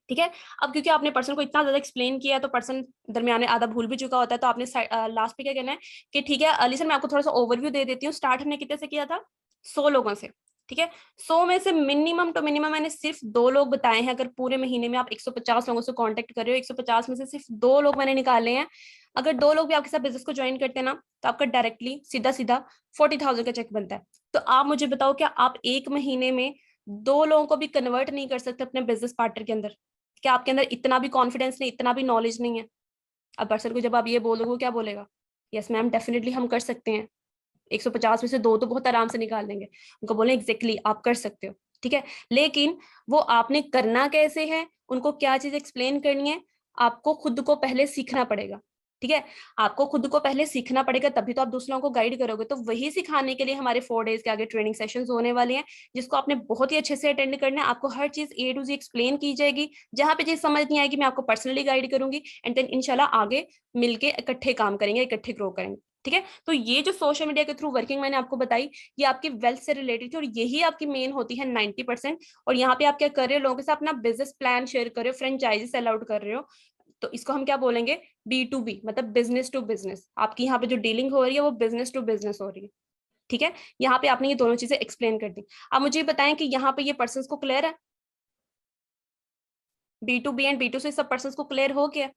[SPEAKER 1] ठीक है, अब क्योंकि आपने पर्सन को इतना ज्यादा एक्सप्लेन किया, तो पर्सन दरमियान में आधा भूल भी चुका होता है, तो आपने लास्ट पे क्या कहना है कि ठीक है अली सर मैं आपको थोड़ा सा ओवरव्यू दे देती हूँ, स्टार्ट हमने कितने से किया था, 100 लोगों से। ठीक है, 100 में से मिनिमम टू मिनिमम मैंने सिर्फ 2 लोग बताए हैं। अगर पूरे महीने में आप 150 लोगों से कांटेक्ट कर रहे हो, 150 में से सिर्फ 2 लोग मैंने निकाले हैं। अगर 2 लोग भी आपके साथ बिजनेस को ज्वाइन करते हैं ना, तो आपका डायरेक्टली सीधा सीधा 40,000 का चेक बनता है। तो आप मुझे बताओ, क्या आप एक महीने में 2 लोगों को भी कन्वर्ट नहीं कर सकते अपने बिजनेस पार्टनर के अंदर? क्या आपके अंदर इतना भी कॉन्फिडेंस नहीं, इतना भी नॉलेज नहीं है? अब पर्सन को जब आप ये बोलोगे, वो क्या बोलेगा, यस मैम डेफिनेटली हम कर सकते हैं, 150 में से 2 तो बहुत आराम से निकाल देंगे। उनको बोले एग्जैक्टली आप कर सकते हो। ठीक है, लेकिन वो आपने करना कैसे है, उनको क्या चीज एक्सप्लेन करनी है, आपको खुद को पहले सीखना पड़ेगा। ठीक है, आपको खुद को पहले सीखना पड़ेगा, तभी तो आप दूसरों को गाइड करोगे। तो वही सिखाने के लिए हमारे 4 डेज के आगे ट्रेनिंग सेशंस होने वाले हैं, जिसको आपने बहुत ही अच्छे से अटेंड करना है। आपको हर चीज A to Z एक्सप्लेन की जाएगी, जहां पे चीज समझ नहीं आएगी मैं आपको पर्सनली गाइड करूंगी, एंड देन इंशाल्लाह आगे मिलके इकट्ठे काम करेंगे, इकट्ठे ग्रो करेंगे। ठीक है, तो ये जो सोशल मीडिया के थ्रू वर्किंग मैंने आपको बताई, ये आपकी वेल्थ से रिलेटेड थी, और यही आपकी मेन होती है 90%। और यहाँ पे आप क्या कर रहे हो, लोगों के साथ अपना बिजनेस प्लान शेयर कर रहे हो, फ्रेंचाइजी सेल आउट कर रहे हो, तो इसको हम क्या बोलेंगे, B2B, मतलब बिजनेस टू बिजनेस। आपकी यहाँ पे जो डीलिंग हो रही है वो बिजनेस टू बिजनेस हो रही है। ठीक है, यहाँ पे आपने ये दोनों चीजें एक्सप्लेन कर दी। अब मुझे बताएं कि यहाँ पे ये पर्सन को क्लियर है, B2B एंड B2C सब पर्सन को क्लियर हो गया?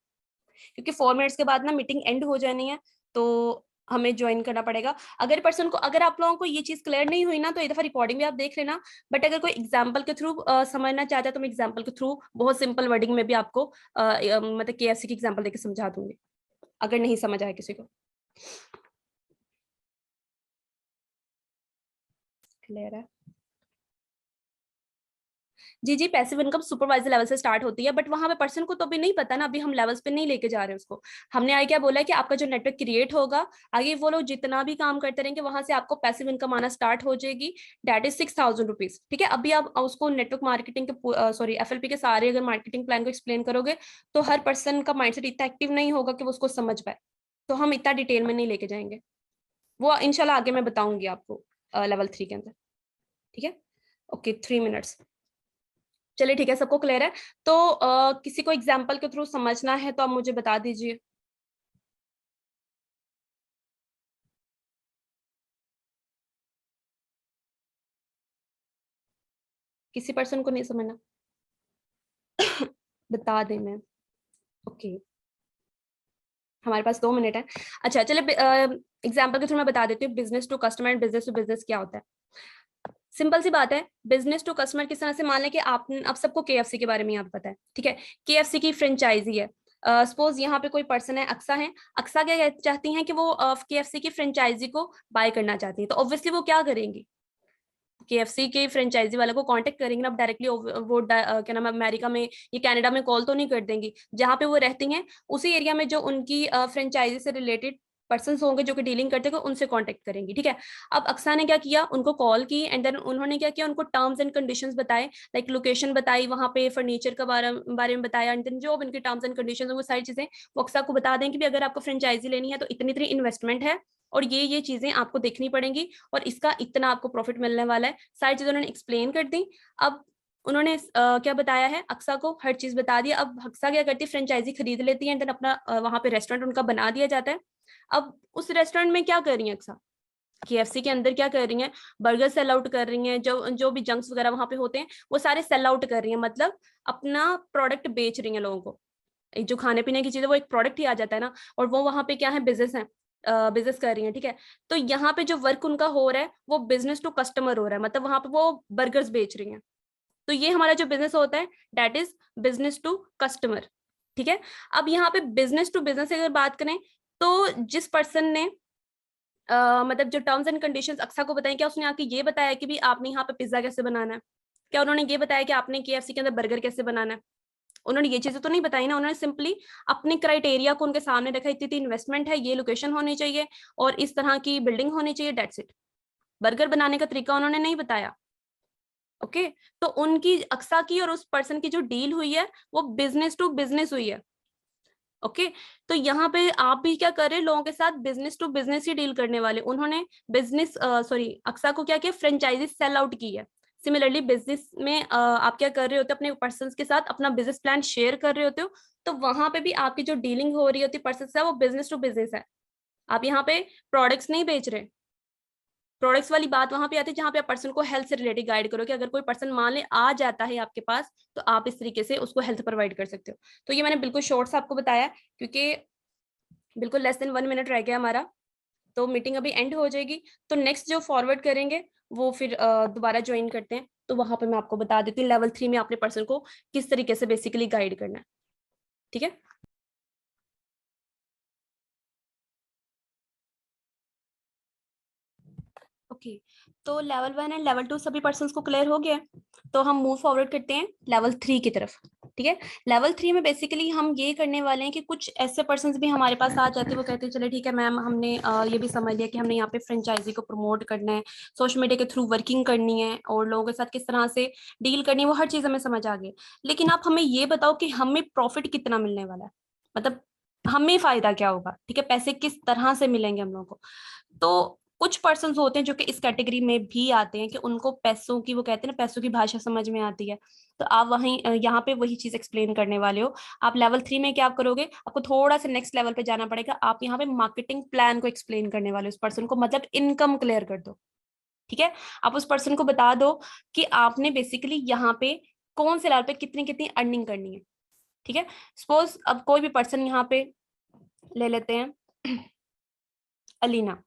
[SPEAKER 1] क्योंकि 4 मिनट्स के बाद ना मीटिंग एंड हो जानी है, तो हमें ज्वाइन करना पड़ेगा। अगर पर्सन को, अगर आप लोगों को ये चीज क्लियर नहीं हुई ना, तो एक दफा रिकॉर्डिंग भी आप देख लेना। बट अगर कोई एग्जांपल के थ्रू समझना चाहता है तो मैं एग्जांपल के थ्रू बहुत सिंपल वर्डिंग में भी आपको मतलब KFC की एग्जांपल देकर समझा दूंगी, अगर नहीं समझ आए किसी को। क्लियर है? जी जी, पैसिव इनकम सुपरवाइजर लेवल से स्टार्ट होती है, बट वहां पे पर्सन को तो अभी नहीं पता ना, अभी हम लेवल्स पे नहीं लेके जा रहे हैं उसको। हमने आगे क्या बोला है कि आपका जो नेटवर्क क्रिएट होगा, आगे वो लोग जितना भी काम करते रहेंगे वहां से आपको पैसिव इनकम आना स्टार्ट हो जाएगी। That is 6,000 rupees. ठीक है, अभी आप उसको नेटवर्क मार्केटिंग के सॉरी FLP के सारे अगर मार्केटिंग प्लान को एक्सप्लेन करोगे तो हर पर्सन का माइंडसेट इतना एक्टिव नहीं होगा कि वो उसको समझ पाए, तो हम इतना डिटेल में नहीं लेके जाएंगे। वो इंशाल्लाह आगे मैं बताऊंगी आपको लेवल 3 के अंदर। ठीक है, ओके, 3 मिनट्स। चलिए ठीक है, सबको क्लियर है? तो किसी को एग्जाम्पल के थ्रू समझना है तो आप मुझे बता दीजिए। किसी पर्सन को नहीं समझना? बता दें मैं। ओके, हमारे पास 2 मिनट है। अच्छा चलिए, एग्जाम्पल के थ्रू मैं बता देती हूँ business to customer and business to business क्या होता है। सिंपल सी बात है, बिजनेस टू कस्टमर किस तरह से, मान लें कि आप सबको KFC के बारे में यहाँ पता है। ठीक है, KFC की फ्रेंचाइजी है। सपोज यहाँ पे कोई पर्सन है, अक्सा है। अक्सा क्या चाहती हैं कि वो KFC की फ्रेंचाइजी को बाय करना चाहती है, तो ऑब्वियसली वो क्या करेंगी, KFC के फ्रेंचाइजी वाले को कांटेक्ट करेंगे ना डायरेक्टली। वो क्या नाम है, अमेरिका में या कनाडा में कॉल तो नहीं कर देंगी, जहाँ पे वो रहती हैं उसी एरिया में जो उनकी फ्रेंचाइजी से रिलेटेड पर्सन होंगे जो कि डीलिंग करते हैं उनसे कांटेक्ट करेंगी। ठीक है, अब अक्सा ने क्या किया, उनको कॉल की एंड देन उन्होंने क्या किया, उनको टर्म्स एंड कंडीशंस बताए, लाइक लोकेशन बताई, वहाँ पे फर्नीचर के बारे में बताया, एंड देन जो उनके टर्म्स एंड कंडीशंस वो सारी चीजें वो अक्सा को बता दें कि भी अगर आपको फ्रेंचाइजी लेनी है तो इतनी इतनी इन्वेस्टमेंट है और ये चीजें आपको देखनी पड़ेंगी और इसका इतना आपको प्रॉफिट मिलने वाला है। सारी चीजें उन्होंने एक्सप्लेन कर दी। अब उन्होंने क्या बताया है, अक्सा को हर चीज बता दिया। अब अक्सा क्या करती है, फ्रेंचाइजी खरीद लेती है एंड देन अपना वहां पे रेस्टोरेंट उनका बना दिया जाता है। अब उस रेस्टोरेंट में क्या कर रही है अक्सा, KFC के अंदर क्या कर रही हैं, बर्गर सेल आउट कर रही हैं, जो जो भी जंक्स वगैरह वहां पे होते हैं वो सारे सेल आउट कर रही हैं, मतलब अपना प्रोडक्ट बेच रही हैं लोगों को। जो खाने पीने की चीज है वो एक प्रोडक्ट ही आ जाता है ना, और वो वहां पे क्या है, बिजनेस है, बिजनेस कर रही है। ठीक है, तो यहाँ पे जो वर्क उनका हो रहा है वो बिजनेस टू कस्टमर हो रहा है, मतलब वहां पे वो बर्गर्स बेच रही हैं। तो ये हमारा जो बिजनेस होता है that is business to customer. ठीक है, अब यहाँ पे बिजनेस टू बिजनेस अगर बात करें तो जिस पर्सन ने मतलब जो टर्म्स एंड कंडीशंस अक्सा को बताएं, क्या उसने आके ये बताया कि भी आपने यहाँ पे पिज्जा कैसे बनाना है? क्या उन्होंने ये बताया कि आपने KFC के अंदर बर्गर कैसे बनाना है? उन्होंने ये चीजें तो नहीं बताई ना, उन्होंने सिंपली अपने क्राइटेरिया को उनके सामने रखा, इतनी इन्वेस्टमेंट है, ये लोकेशन होनी चाहिए और इस तरह की बिल्डिंग होनी चाहिए, डेट्स इट। बर्गर बनाने का तरीका उन्होंने नहीं बताया। ओके, तो उनकी अक्सा की और उस पर्सन की जो डील हुई है वो बिजनेस टू बिजनेस हुई है। ओके, तो यहाँ पे आप भी क्या कर रहे हैं, लोगों के साथ बिजनेस टू बिजनेस ही डील करने वाले। उन्होंने बिजनेस सॉरी अक्सा को क्या किया, फ्रेंचाइजी सेल आउट की है। सिमिलरली बिजनेस में आप क्या कर रहे होते हो, अपने पर्सन के साथ अपना बिजनेस प्लान शेयर कर रहे होते हो, तो वहां पे भी आपकी जो डीलिंग हो रही होती है पर्सन से वो बिजनेस टू बिजनेस है। आप यहाँ पे प्रोडक्ट्स नहीं बेच रहे। प्रोडक्ट्स वाली बात वहां पे आती है जहां पे आप पर्सन को हेल्थ से रिलेटेड गाइड करो कि अगर कोई पर्सन मान ले आ जाता है आपके पास तो आप इस तरीके से उसको हेल्थ प्रोवाइड कर सकते हो। तो ये मैंने बिल्कुल शॉर्ट से आपको बताया क्योंकि बिल्कुल लेस देन 1 मिनट रह गया हमारा, तो मीटिंग अभी एंड हो जाएगी। तो नेक्स्ट जो फॉरवर्ड करेंगे वो फिर दोबारा ज्वाइन करते हैं, तो वहां पे मैं आपको बता देती हूँ लेवल 3 में अपने पर्सन को किस तरीके से बेसिकली गाइड करना है। ठीक है, ओके, तो लेवल 1 एंड लेवल 2 सभी पर्सन्स को क्लियर हो गया, तो हम मूव फॉरवर्ड करते हैं लेवल 3 की तरफ। ठीक है, लेवल 3 में बेसिकली हम ये करने वाले हैं कि कुछ ऐसे पर्सन्स भी हमारे पास आ जाते हैं, वो कहते हैं चले ठीक है मैम, हमने ये भी समझ लिया कि हमने यहाँ पे फ्रेंचाइजी को प्रमोट करना है, सोशल मीडिया के थ्रू वर्किंग करनी है और लोगों के साथ किस तरह से डील करनी है, वो हर चीज हमें समझ आ गई। लेकिन आप हमें ये बताओ कि हमें प्रॉफिट कितना मिलने वाला है, मतलब हमें फायदा क्या होगा, ठीक है, पैसे किस तरह से मिलेंगे हम लोगों को। तो कुछ पर्सन होते हैं जो कि इस कैटेगरी में भी आते हैं कि उनको पैसों की, वो कहते हैं ना, पैसों की भाषा समझ में आती है। तो आप वहीं यहाँ पे वही चीज एक्सप्लेन करने वाले हो। आप लेवल 3 में क्या आप करोगे, आपको थोड़ा सा नेक्स्ट लेवल पे जाना पड़ेगा। आप यहाँ पे मार्केटिंग प्लान को एक्सप्लेन करने वाले हो उस पर्सन को, मतलब इनकम क्लियर कर दो। ठीक है, आप उस पर्सन को बता दो कि आपने बेसिकली यहाँ पे कौन से लेवल पे कितनी कितनी अर्निंग करनी है। ठीक है, सपोज अब कोई भी पर्सन यहाँ पे ले लेते हैं अलीना।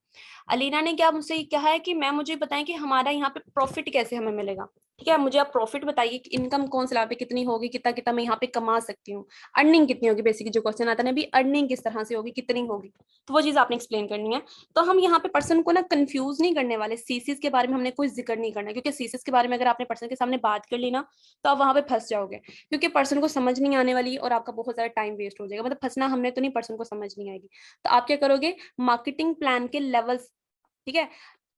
[SPEAKER 1] अलीना ने क्या मुझसे कहा है कि मैम मुझे बताएं कि हमारा यहाँ पे प्रॉफिट कैसे हमें मिलेगा। ठीक है, मुझे आप प्रॉफिट बताइए कि इनकम कौन से लाभ पे कितनी होगी, कितना कितना मैं यहाँ पे कमा सकती हूँ, अर्निंग कितनी होगी, बेसिकली जो क्वेश्चन आता है ना भी, अर्निंग किस तरह से होगी, कितनी होगी, तो वो चीज आपने एक्सप्लेन करनी है। तो हम यहाँ पे पर्सन को ना कंफ्यूज नहीं करने वाले, सीसीस के बारे में हमने कोई जिक्र नहीं करना, क्योंकि सीसीस के बारे में अगर आपने पर्सन के सामने बात कर ली ना तो आप वहां पे फंस जाओगे, क्योंकि पर्सन को समझ नहीं आने वाली और आपका बहुत ज्यादा टाइम वेस्ट हो जाएगा। मतलब फंसना हमने तो नहीं, पर्सन को समझ नहीं आएगी। तो आप क्या करोगे, मार्केटिंग प्लान के लेवल्स, ठीक है,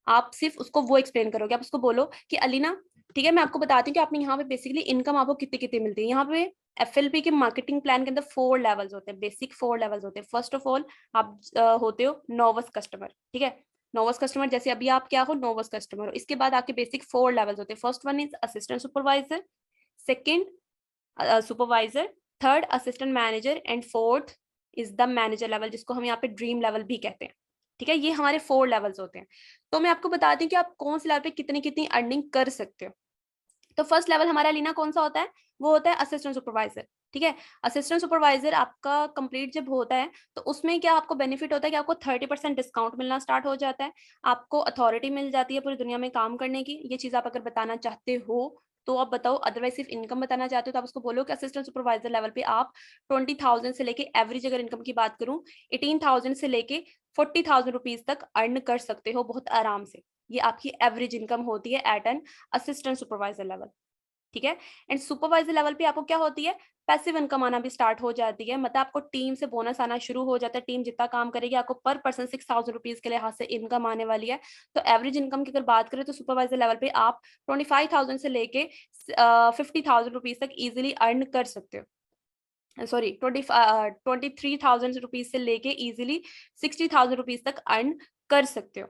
[SPEAKER 1] आप सिर्फ उसको वो एक्सप्लेन करोगे। आप उसको बोलो कि अलीना, ठीक है, मैं आपको बताती हूँ कि आपने यहाँ पे बेसिकली इनकम आपको कितनी कितनी मिलती है। यहाँ पे एफएलपी के मार्केटिंग प्लान के अंदर 4 लेवल्स होते हैं, बेसिक 4 लेवल्स होते हैं। फर्स्ट ऑफ ऑल आप होते हो नोवस कस्टमर। ठीक है, नोवस कस्टमर जैसे अभी आप क्या हो, नोवस कस्टमर हो। इसके बाद आपके बेसिक 4 लेवल्स होते हैं। First one is assistant supervisor, second supervisor, third assistant manager and fourth is the manager level, जिसको हम यहाँ पे ड्रीम लेवल भी कहते हैं। ठीक है, ये हमारे 4 लेवल्स होते हैं। तो मैं आपको बताती हूँ कि आप कौन से लेवल पे कितनी कितनी अर्निंग कर सकते हो। तो फर्स्ट लेवल हमारा लीना कौन सा होता है, वो होता है असिस्टेंट सुपरवाइजर। ठीक है, असिस्टेंट सुपरवाइजर आपका कंप्लीट जब होता है तो उसमें क्या आपको बेनिफिट होता है कि आपको 30% डिस्काउंट मिलना स्टार्ट हो जाता है। आपको अथॉरिटी मिल जाती है पूरी दुनिया में काम करने की। ये चीज आप अगर बताना चाहते हो तो आप बताओ, अदरवाइज सिर्फ इनकम बताना चाहते हो तो आप उसको बोलो कि असिस्टेंट सुपरवाइजर लेवल पे आप 20,000 से लेके एवरेज अगर इनकम की बात करूं 18,000 से लेके 40,000 रुपीज तक अर्न कर सकते हो बहुत आराम से। ये आपकी एवरेज इनकम होती है at an assistant supervisor level. ठीक है, एंड सुपरवाइजर लेवल पे आपको क्या होती है, पैसिव इनकम आना भी स्टार्ट हो जाती है। मतलब आपको टीम से बोनस आना शुरू हो जाता है। टीम जितना काम करेगी आपको पर पर्सन 6,000 रुपीज के लिहाज से इनकम आने वाली है। तो एवरेज इनकम की अगर बात करें तो सुपरवाइजर लेवल पे आप 25,000 से लेके 50,000 रुपीज तक इजिली अर्न कर सकते हो। सॉरी, 23,000 रुपीज से लेके इजिली 60,000 रुपीज तक अर्न कर सकते हो।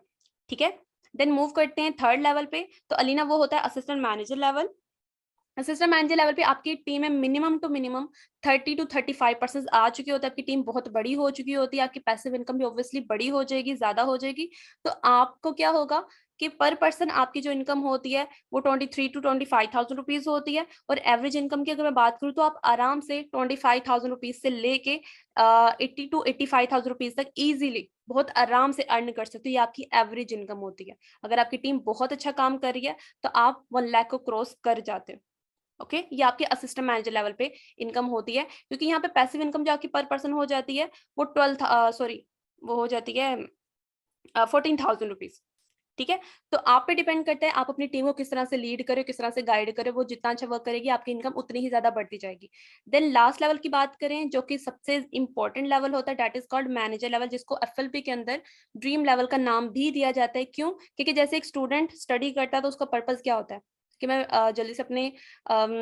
[SPEAKER 1] ठीक है, देन मूव करते हैं थर्ड लेवल पे। तो अलीना वो होता है assistant manager level. Assistant manager level पे आपकी टीम में मिनिमम टू मिनिमम 30 to 35% आ चुकी होती है। आपकी टीम बहुत बड़ी हो चुकी होती है, आपकी पैसिव इनकम भी ऑब्वियसली बड़ी हो जाएगी, ज्यादा हो जाएगी। तो आपको क्या होगा कि पर पर्सन आपकी जो इनकम होती है वो 23 to 25,000 रुपीज होती है। और एवरेज इनकम की अगर मैं बात करूँ तो आप आराम से 25,000 रुपीज से लेके 80 to 85,000 रुपीज तक इजीली बहुत आराम से अर्न कर सकते हो। ये आपकी एवरेज इनकम होती है। अगर आपकी टीम बहुत अच्छा काम कर रही है तो आप 1 लाख को क्रॉस कर जाते हो। ओके, ये आपके असिस्टेंट मैनेजर लेवल पे इनकम होती है। क्योंकि यहाँ पे पैसिव इनकम जो आपकी पर पर्सन हो जाती है वो 12 सॉरी वो हो जाती है 14,000 रुपीज। ठीक है, तो आप पे डिपेंड करता है आप अपनी टीम को किस तरह से लीड करो, किस तरह से गाइड करो। वो जितना अच्छा वर्क करेगी आपकी इनकम उतनी ही ज्यादा बढ़ती जाएगी। देन लास्ट लेवल की बात करें जो कि सबसे इंपॉर्टेंट लेवल होता है, that is called manager level, जिसको एफएलपी के अंदर ड्रीम लेवल का नाम भी दिया जाता है। क्यों? क्योंकि जैसे एक स्टूडेंट स्टडी करता है तो उसका पर्पज क्या होता है कि मैं जल्दी से अपने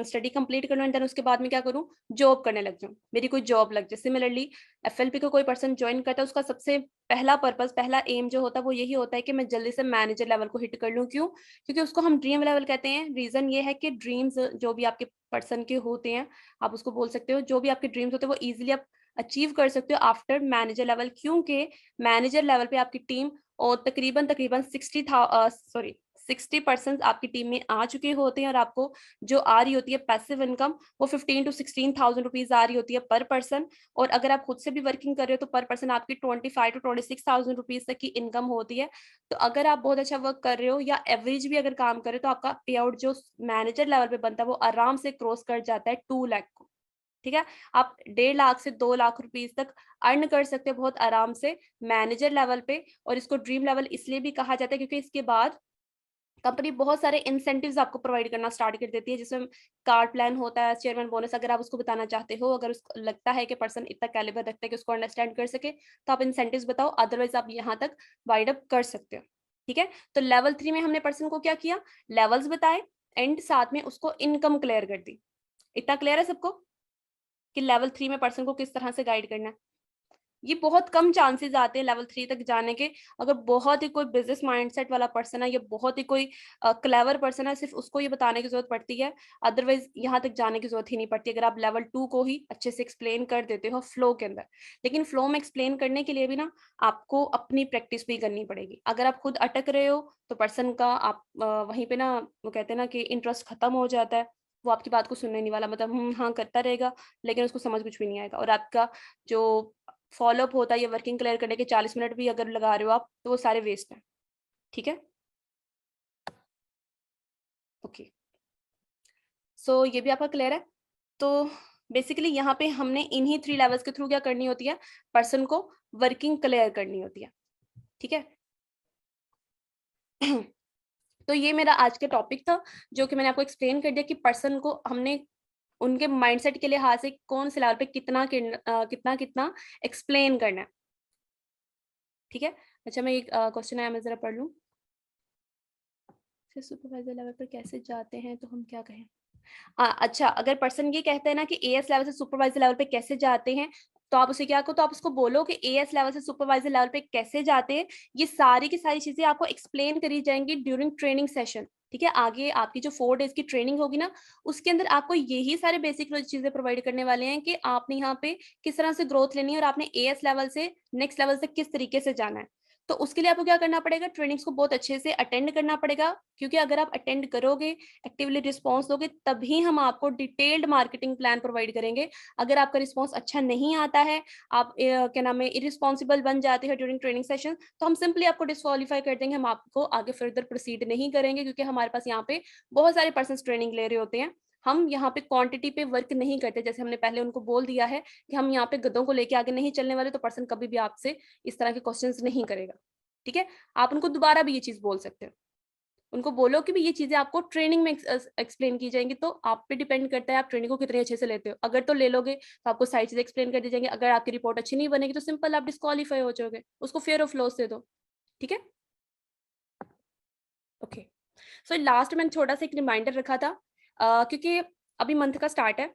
[SPEAKER 1] स्टडी कंप्लीट कर लूँ एंड देन उसके बाद में क्या करूँ, जॉब करने लग जाऊँ, मेरी कोई जॉब लग जाए। सिमिलरली एफएलपी को कोई पर्सन ज्वाइन करता है, उसका सबसे पहला पर्पस, पहला एम जो होता है वो यही होता है कि मैं जल्दी से मैनेजर लेवल को हिट कर लूँ। क्यों? क्योंकि उसको हम ड्रीम लेवल कहते हैं। रीजन ये है कि ड्रीम्स जो भी आपके पर्सन के होते हैं, आप उसको बोल सकते हो, जो भी आपके ड्रीम्स होते हैं वो इजिली आप अचीव कर सकते हो आफ्टर मैनेजर लेवल। क्योंकि मैनेजर लेवल पे आपकी टीम और तकरीबन तकरीबन 60% आपकी टीम में आ चुके होते हैं और आपको जो आ रही होती है पैसिव इनकम वो 15 to 16,000 रुपीज आ रही होती है पर पर्सन। और अगर आप खुद से भी वर्किंग कर रहे हो तो पर पर्सन आपकी 25 to 26,000 रुपीज तक की इनकम होती है। तो अगर आप बहुत अच्छा वर्क कर रहे हो या एवरेज भी अगर काम कर रहे हो तो आपका पे आउट जो मैनेजर लेवल पे बनता है वो आराम से क्रॉस कर जाता है 2 लाख को। ठीक है, आप 1.5 लाख से 2 लाख रुपीज तक अर्न कर सकते हो बहुत आराम से मैनेजर लेवल पे। और इसको ड्रीम लेवल इसलिए भी कहा जाता है क्योंकि इसके बाद कंपनी बहुत सारे इंसेंटिव्स आपको प्रोवाइड करना स्टार्ट कर देती है, जिसमें कार्ड प्लान होता है, चेयरमैन बोनस अगर आप उसको बताना चाहते हो। अगर उसको लगता है कि पर्सन इतना कैलिबर रखता है कि उसको अंडरस्टैंड कर सके तो आप इंसेंटिव्स बताओ, अदरवाइज आप यहाँ तक वाइड अप कर सकते हो। ठीक है, तो लेवल 3 में हमने पर्सन को क्या किया, लेवल्स बताए एंड साथ में उसको इनकम क्लियर कर दी। इतना क्लियर है सबको कि लेवल 3 में पर्सन को किस तरह से गाइड करना है? ये बहुत कम चांसेस आते हैं लेवल 3 तक जाने के। अगर बहुत ही कोई बिजनेस माइंडसेट वाला पर्सन है या बहुत ही कोई क्लेवर पर्सन है, सिर्फ उसको ये बताने की जरूरत पड़ती है, अदरवाइज यहाँ तक जाने की जरूरत ही नहीं पड़ती अगर आप लेवल 2 को ही अच्छे से एक्सप्लेन कर देते हो फ्लो के अंदर। लेकिन फ्लो में एक्सप्लेन करने के लिए भी ना आपको अपनी प्रैक्टिस भी करनी पड़ेगी। अगर आप खुद अटक रहे हो तो पर्सन का आप वहीं पे ना, वो कहते हैं ना कि इंटरेस्ट खत्म हो जाता है, वो आपकी बात को सुनने नहीं वाला, मतलब हाँ करता रहेगा लेकिन उसको समझ कुछ भी नहीं आएगा, और आपका जो फॉलोअप होता है या वर्किंग क्लियर करने के 40 मिनट भी अगर लगा रहे हो आप, तो वो सारे वेस्ट हैं। ठीक है, ओके। सो ये भी आपका क्लियर है। तो बेसिकली यहाँ पे हमने इन्हीं 3 लेवल्स के थ्रू क्या करनी होती है, पर्सन को वर्किंग क्लियर करनी होती है। ठीक है। तो ये मेरा आज का टॉपिक था, जो कि मैंने आपको एक्सप्लेन कर दिया कि पर्सन को हमने उनके माइंडसेट के लिहाज से कौन से लेवल पे कितना कितना कितना एक्सप्लेन करना है। ठीक है। अच्छा, मैं एक क्वेश्चन आया, मैं जरा पढ़ लूँ। फिर सुपरवाइजर लेवल पर कैसे जाते हैं, तो हम क्या कहें? अच्छा, अगर पर्सन ये कहता है ना कि एएस लेवल से सुपरवाइजर लेवल पे कैसे जाते हैं, तो आप उसे क्या करो, तो आप उसको बोलो कि एएस लेवल से सुपरवाइजर लेवल पे कैसे जाते हैं, ये सारी की सारी चीजें आपको एक्सप्लेन करी जाएंगी ड्यूरिंग ट्रेनिंग सेशन। ठीक है, आगे आपकी जो 4 डेज की ट्रेनिंग होगी ना, उसके अंदर आपको यही सारे बेसिक चीजें प्रोवाइड करने वाले हैं कि आपने यहाँ पे किस तरह से ग्रोथ लेनी है और आपने एएस लेवल से नेक्स्ट लेवल से किस तरीके से जाना है। तो उसके लिए आपको क्या करना पड़ेगा, ट्रेनिंग्स को बहुत अच्छे से अटेंड करना पड़ेगा, क्योंकि अगर आप अटेंड करोगे, एक्टिवली रिस्पॉन्स दोगे, तभी हम आपको डिटेल्ड मार्केटिंग प्लान प्रोवाइड करेंगे। अगर आपका रिस्पॉन्स अच्छा नहीं आता है, आप क्या नाम है इरिस्पॉन्सिबल बन जाते हैं ड्यूरिंग ट्रेनिंग सेशन, तो हम सिंपली आपको डिस्क्वालीफाई कर देंगे, हम आपको आगे फर्दर प्रोसीड नहीं करेंगे, क्योंकि हमारे पास यहाँ पे बहुत सारे पर्सन ट्रेनिंग ले रहे होते हैं। हम यहाँ पे क्वांटिटी पे वर्क नहीं करते, जैसे हमने पहले उनको बोल दिया है कि हम यहाँ पे गधों को लेके आगे नहीं चलने वाले, तो पर्सन कभी भी आपसे इस तरह के क्वेश्चंस नहीं करेगा। ठीक है, आप उनको दोबारा भी ये चीज बोल सकते हो, उनको बोलो कि भी ये चीजें आपको ट्रेनिंग में एक्सप्लेन की जाएंगी, तो आप पे डिपेंड करता है आप ट्रेनिंग को कितने अच्छे से लेते हो। अगर तो ले लोगे तो आपको सारी चीजें एक्सप्लेन कर दी जाएंगी, अगर आपकी रिपोर्ट अच्छी नहीं बनेगी तो सिंपल आप डिस्क्वालीफाई हो जाओगे, उसको फेयर ऑफ लॉस दे दो। ठीक है, ओके। सो लास्ट में छोटा सा एक रिमाइंडर रखा था, क्योंकि अभी मंथ का स्टार्ट है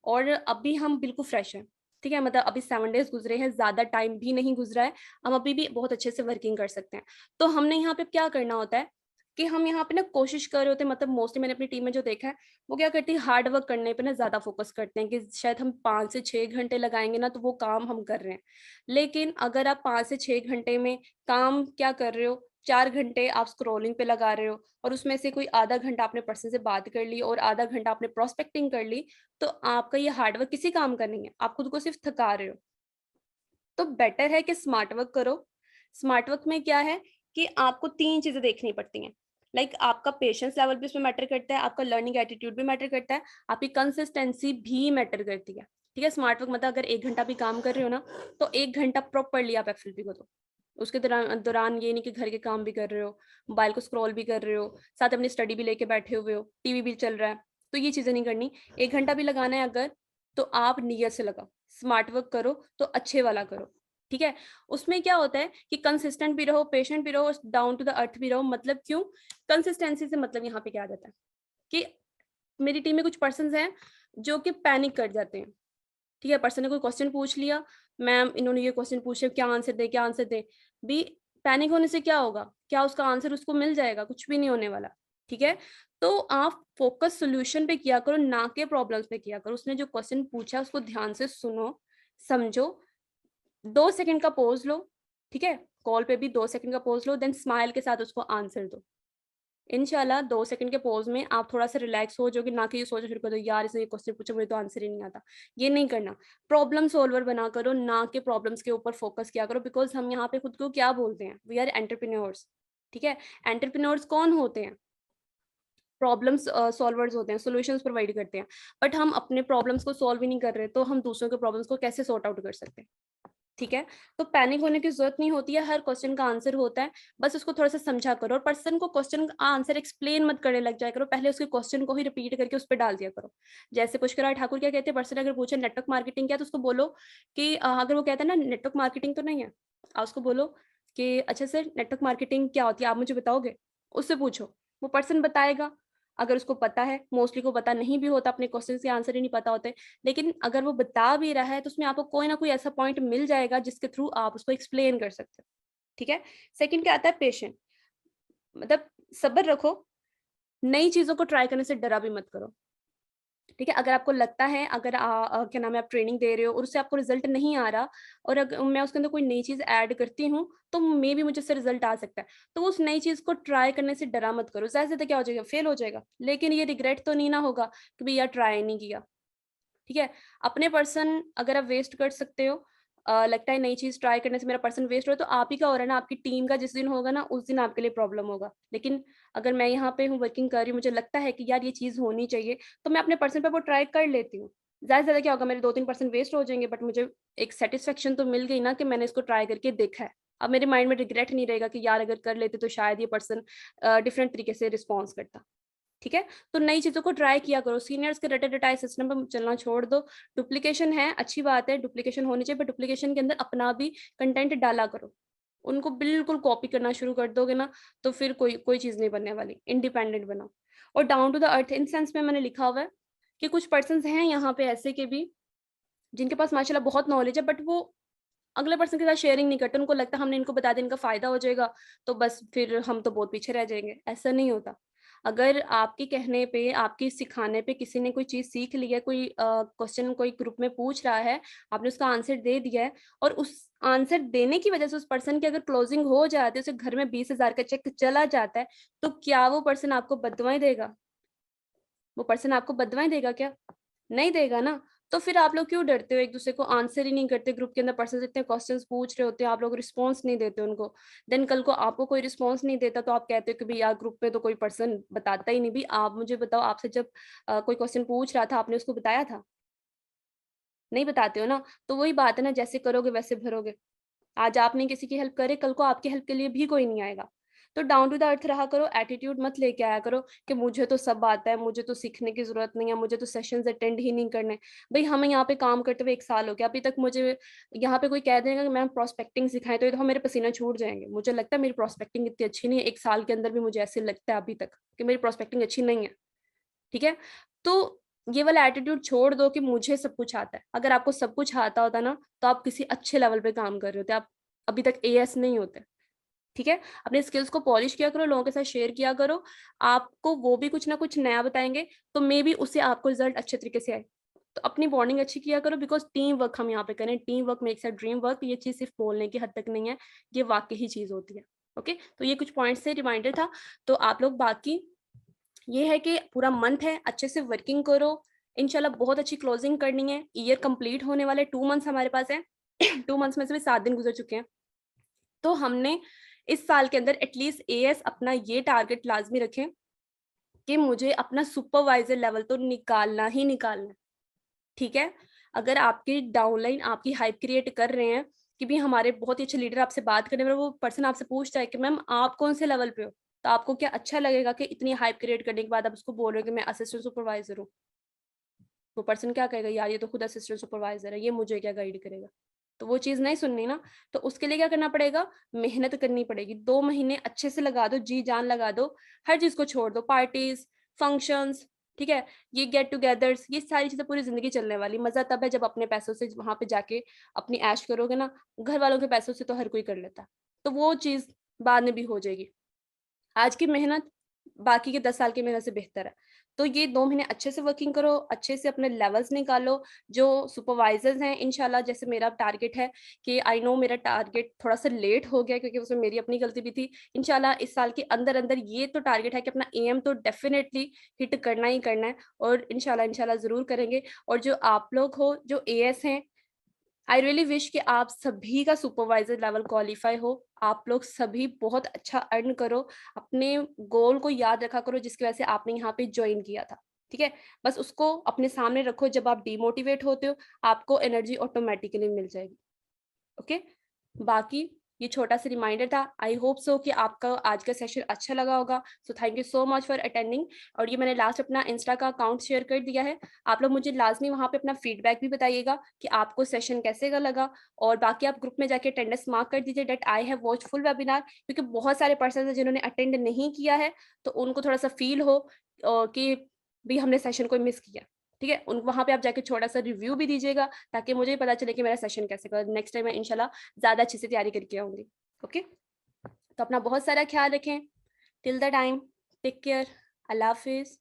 [SPEAKER 1] और अभी हम बिल्कुल फ्रेश हैं। ठीक है, मतलब अभी 7 डेज गुजरे हैं, ज्यादा टाइम भी नहीं गुजरा है, हम अभी भी बहुत अच्छे से वर्किंग कर सकते हैं। तो हमने यहाँ पे क्या करना होता है कि हम यहाँ पे ना कोशिश कर रहे होते हैं, मतलब मोस्टली मैंने अपनी टीम में जो देखा है, वो क्या करती है, हार्ड वर्क करने पे ना ज्यादा फोकस करते हैं कि शायद हम 5 से 6 घंटे लगाएंगे ना, तो वो काम हम कर रहे हैं। लेकिन अगर आप 5 से 6 घंटे में काम क्या कर रहे हो, 4 घंटे आप स्क्रॉलिंग पे लगा रहे हो, और उसमें से कोई आधा घंटा आपने पर्सन से बात कर ली और आधा घंटा आपने प्रोस्पेक्टिंग कर ली, तो आपका ये हार्डवर्क किसी काम का नहीं है, आप खुद को सिर्फ थका रहे हो। तो बेटर है कि स्मार्ट वर्क करो। स्मार्ट वर्क में क्या है कि आपको 3 चीजें देखनी पड़ती हैं, लाइक आपका पेशेंस लेवल भी उसमें मैटर करता है, आपका लर्निंग एटीट्यूड भी मैटर करता है, आपकी कंसिस्टेंसी भी मैटर करती है। ठीक है, स्मार्ट वर्क मतलब अगर 1 घंटा भी काम कर रहे हो ना, तो 1 घंटा प्रॉपरली आप एफएलपी को दो। उसके दौरान दौरान ये नहीं कि घर के काम भी कर रहे हो, मोबाइल को स्क्रॉल भी कर रहे हो, साथ अपनी स्टडी भी लेके बैठे हुए हो, टीवी भी चल रहा है, तो ये चीजें नहीं करनी। 1 घंटा भी लगाना है अगर, तो आप नियत से लगाओ, स्मार्ट वर्क करो तो अच्छे वाला करो। ठीक है, उसमें क्या होता है कि कंसिस्टेंट भी रहो, पेशेंट भी रहो, डाउन टू द अर्थ भी रहो। मतलब क्यों, कंसिस्टेंसी से मतलब यहाँ पे क्या आ जाता है कि मेरी टीम में कुछ पर्सन हैं जो कि पैनिक कर जाते हैं। ठीक है, पर्सन ने कोई क्वेश्चन पूछ लिया, मैम इन्होंने ये क्वेश्चन पूछे, क्या आंसर दे, क्या आंसर दे। भी पैनिक होने से क्या होगा, क्या उसका आंसर उसको मिल जाएगा, कुछ भी नहीं होने वाला। ठीक है, तो आप फोकस सोल्यूशन पे किया करो, ना के प्रॉब्लम्स पे किया करो। उसने जो क्वेश्चन पूछा उसको ध्यान से सुनो, समझो, 2 सेकंड का पोज लो। ठीक है, कॉल पे भी 2 सेकंड का पोज लो, देन स्माइल के साथ उसको आंसर दो। इंशाल्लाह 2 सेकंड के पॉज में आप थोड़ा सा रिलैक्स हो जाओगे, ना कि ये सोचो शुरू कर दो यार इसने ये क्वेश्चन पूछा मुझे तो आंसर ही नहीं आता। ये नहीं करना, प्रॉब्लम सॉल्वर बना करो, ना कि प्रॉब्लम्स के ऊपर फोकस किया करो। बिकॉज हम यहाँ पे खुद को क्या बोलते हैं, वी आर एंटरप्रेन्योर्स। ठीक है, एंटरप्रेन्योर्स कौन होते हैं, प्रॉब्लम्स सॉल्वर्स होते हैं, सॉल्यूशंस प्रोवाइड करते हैं। बट हम अपने प्रॉब्लम्स को सॉल्व ही नहीं कर रहे, तो हम दूसरों के प्रॉब्लम्स को कैसे सॉर्ट आउट कर सकते हैं। ठीक है, तो पैनिक होने की जरूरत नहीं होती है, हर क्वेश्चन का आंसर होता है, बस उसको थोड़ा सा समझा करो। और पर्सन को क्वेश्चन का आंसर एक्सप्लेन मत करने लग जाया करो, पहले उसके क्वेश्चन को ही रिपीट करके उस पर डाल दिया करो। जैसे पुष्कर ठाकुर क्या कहते हैं, पर्सन अगर पूछे नेटवर्क मार्केटिंग क्या, तो उसको बोलो कि अगर वो कहता है ना नेटवर्क मार्केटिंग तो नहीं है, आप उसको बोलो कि अच्छा सर नेटवर्क मार्केटिंग क्या होती है, आप मुझे बताओगे। उससे पूछो, वो पर्सन बताएगा, अगर उसको पता है, मोस्टली को पता नहीं भी होता, अपने क्वेश्चन के आंसर ही नहीं पता होते, लेकिन अगर वो बता भी रहा है तो उसमें आपको कोई ना कोई ऐसा पॉइंट मिल जाएगा जिसके थ्रू आप उसको एक्सप्लेन कर सकते हो। ठीक है। सेकंड क्या आता है, पेशेंट, मतलब सब्र रखो, नई चीजों को ट्राई करने से डरा भी मत करो। ठीक है, अगर आपको लगता है, अगर क्या नाम है, आप ट्रेनिंग दे रहे हो और उससे आपको रिजल्ट नहीं आ रहा और अगर मैं उसके अंदर कोई नई चीज ऐड करती हूँ तो मे भी मुझे उससे रिजल्ट आ सकता है, तो उस नई चीज को ट्राई करने से डरा मत करो। ज्यादा से ज्यादा क्या हो जाएगा, फेल हो जाएगा, लेकिन ये रिग्रेट तो नहीं ना होगा कि भैया ट्राई नहीं किया। ठीक है, अपने पर्सन अगर आप वेस्ट कर सकते हो, लगता है नई चीज ट्राई करने से मेरा पर्सन वेस्ट हो, तो आप ही का हो रहा है ना, आपकी टीम का जिस दिन होगा ना उस दिन आपके लिए प्रॉब्लम होगा। लेकिन अगर मैं यहाँ पे हूँ, वर्किंग कर रही हूँ, मुझे लगता है कि यार ये चीज होनी चाहिए, तो मैं अपने पर्सन पे वो ट्राई कर लेती हूँ। ज्यादा से ज्यादा क्या होगा, मेरे 2-3% वेस्ट हो जाएंगे, बट मुझे एक सेटिस्फेक्शन तो मिल गई ना कि मैंने इसको ट्राई करके देखा है। अब मेरे माइंड में रिग्रेट नहीं रहेगा कि यार अगर कर लेते तो शायद ये पर्सन डिफरेंट तरीके से रिस्पॉन्स करता। ठीक है, तो नई चीजों को ट्राई किया करो, सीनियर्स के रटे रटाए सिस्टम पर चलना छोड़ दो। डुप्लीकेशन है, अच्छी बात है, डुप्लीकेशन होनी चाहिए, पर डुप्लीकेशन के अंदर अपना भी कंटेंट डाला करो। उनको बिल्कुल कॉपी करना शुरू कर दोगे ना, तो फिर कोई कोई चीज नहीं बनने वाली। इंडिपेंडेंट बनाओ और down to the earth, in sense में मैंने लिखा हुआ है कि कुछ पर्सन हैं यहाँ पे ऐसे के भी, जिनके पास माशाल्लाह बहुत नॉलेज है, बट वो अगले पर्सन के साथ शेयरिंग नहीं करते। उनको लगता है हमने इनको बता दिया, इनका फायदा हो जाएगा, तो बस फिर हम तो बहुत पीछे रह जाएंगे। ऐसा नहीं होता। अगर आपके कहने पे, आपके सिखाने पे किसी ने कोई चीज सीख ली है, कोई क्वेश्चन कोई ग्रुप में पूछ रहा है, आपने उसका आंसर दे दिया है, और उस आंसर देने की वजह से उस पर्सन की अगर क्लोजिंग हो जाती है, उसे घर में 20,000 का चेक चला जाता है, तो क्या वो पर्सन आपको बददुआएं देगा? वो पर्सन आपको बददुआएं देगा क्या? नहीं देगा ना। तो फिर आप लोग क्यों डरते हो, एक दूसरे को आंसर ही नहीं करते? ग्रुप के अंदर पर्सन इतने क्वेश्चंस पूछ रहे होते हैं, आप लोग रिस्पॉन्स नहीं देते उनको। देन कल को आपको कोई रिस्पॉन्स नहीं देता तो आप कहते हो कि भाई यार ग्रुप में तो कोई पर्सन बताता ही नहीं। भी आप मुझे बताओ, आपसे जब कोई क्वेश्चन पूछ रहा था, आपने उसको बताया था? नहीं बताते हो ना। तो वही बात है ना, जैसे करोगे वैसे भरोगे। आज आपने किसी की हेल्प करे, कल को आपकी हेल्प के लिए भी कोई नहीं आएगा। तो डाउन टू द अर्थ रहा करो, एटीट्यूड मत लेके आया करो कि मुझे तो सब आता है, मुझे तो सीखने की जरूरत नहीं है, मुझे तो सेशंस अटेंड ही नहीं करने। भाई हमें यहाँ पे काम करते हुए 1 साल हो गया, अभी तक मुझे यहाँ पे कोई कह देगा कि मैम प्रोस्पेक्टिंग सिखाएं, तो मेरे पसीना छूट जाएंगे। मुझे लगता है मेरी प्रोस्पेक्टिंग इतनी अच्छी नहीं है, 1 साल के अंदर भी मुझे ऐसे लगता है अभी तक कि मेरी प्रोस्पेक्टिंग अच्छी नहीं है। ठीक है, तो ये वाला एटीट्यूड छोड़ दो कि मुझे सब कुछ आता है। अगर आपको सब कुछ आता होता ना, तो आप किसी अच्छे लेवल पे काम कर रहे होते, आप अभी तक एएस नहीं होते। ठीक है, अपने स्किल्स को पॉलिश किया करो, लोगों के साथ शेयर किया करो। आपको वो भी कुछ ना कुछ नया बताएंगे, तो मे बी उससे आपको रिजल्ट अच्छे तरीके से आए। तो अपनी बॉन्डिंग अच्छी किया करो, बिकॉज टीम वर्क हम यहाँ पे करें। Team work makes a dream work. ये चीज सिर्फ बोलने की हद तक नहीं है, ये वाकई ही चीज होती है। ओके, तो ये कुछ पॉइंट्स से रिमाइंडर था। तो आप लोग बाकी ये है कि पूरा मंथ है, अच्छे से वर्किंग करो। इंशाल्लाह बहुत अच्छी क्लोजिंग करनी है। ईयर कंप्लीट होने वाले 2 मंथ्स हमारे पास है। 2 मंथ्स में से भी 7 दिन गुजर चुके हैं। तो हमने इस साल के अंदर एटलीस्ट एएस अपना ये टारगेट लाजमी रखें कि मुझे अपना सुपरवाइजर लेवल तो निकालना ही निकालना है। ठीक है, अगर आपकी डाउनलाइन आपकी हाइप क्रिएट कर रहे हैं कि भी हमारे बहुत ही अच्छे लीडर आपसे बात करने में, वो पर्सन आपसे पूछता है कि मैम आप कौन से लेवल पे हो, तो आपको क्या अच्छा लगेगा कि इतनी हाइप क्रिएट करने के बाद आप उसको बोल रहे हो कि मैं असिस्टेंट सुपरवाइजर हूँ? वो पर्सन क्या कहेगा, यार ये तो खुद असिस्टेंट सुपरवाइजर है, ये मुझे क्या गाइड करेगा? तो वो चीज नहीं सुननी ना। तो उसके लिए क्या करना पड़ेगा, मेहनत करनी पड़ेगी। 2 महीने अच्छे से लगा दो, जी जान लगा दो, हर चीज को छोड़ दो, पार्टीज, फंक्शंस, ठीक है, ये गेट टुगेदर्स, ये सारी चीजें पूरी जिंदगी चलने वाली। मजा तब है जब अपने पैसों से वहां पे जाके अपनी ऐश करोगे ना। घर वालों के पैसों से तो हर कोई कर लेता है, तो वो चीज बाद में भी हो जाएगी। आज की मेहनत बाकी के 10 साल की मेहनत से बेहतर है। तो ये 2 महीने अच्छे से वर्किंग करो, अच्छे से अपने लेवल्स निकालो। जो सुपरवाइजर्स हैं, इंशाल्लाह जैसे मेरा टारगेट है कि आई नो मेरा टारगेट थोड़ा सा लेट हो गया क्योंकि उसमें मेरी अपनी गलती भी थी। इंशाल्लाह इस साल के अंदर अंदर ये तो टारगेट है कि अपना एम तो डेफिनेटली हिट करना ही करना है, और इंशाल्लाह इंशाल्लाह जरूर करेंगे। और जो आप लोग हो जो एएस हैं, आई रियली विश कि आप सभी का सुपरवाइजर लेवल क्वालिफाई हो। आप लोग सभी बहुत अच्छा अर्न करो, अपने गोल को याद रखा करो जिसकी वजह से आपने यहाँ पे ज्वाइन किया था। ठीक है, बस उसको अपने सामने रखो। जब आप डिमोटिवेट होते हो, आपको एनर्जी ऑटोमेटिकली मिल जाएगी। ओके, बाकी ये छोटा सा रिमाइंडर था। आई होप सो कि आपका आज का सेशन अच्छा लगा होगा। So thank you so much for attending. और ये मैंने लास्ट अपना इंस्टा का अकाउंट शेयर कर दिया है। आप लोग मुझे लाजमी वहाँ पे अपना फीडबैक भी बताइएगा कि आपको सेशन कैसे का लगा, और बाकी आप ग्रुप में जाके अटेंडेंस मार्क कर दीजिए that I have watch full webinar, क्योंकि बहुत सारे पर्सन हैं जिन्होंने अटेंड नहीं किया है, तो उनको थोड़ा सा फील हो कि भी हमने सेशन को मिस किया। ठीक है, उन वहाँ पे आप जाके छोटा सा रिव्यू भी दीजिएगा, ताकि मुझे पता चले कि मेरा सेशन कैसे का। नेक्स्ट टाइम मैं इंशाल्लाह ज़्यादा अच्छे से तैयारी करके आऊँगी। ओके, तो अपना बहुत सारा ख्याल रखें। Till the time, take care, अल्लाह हाफिज़।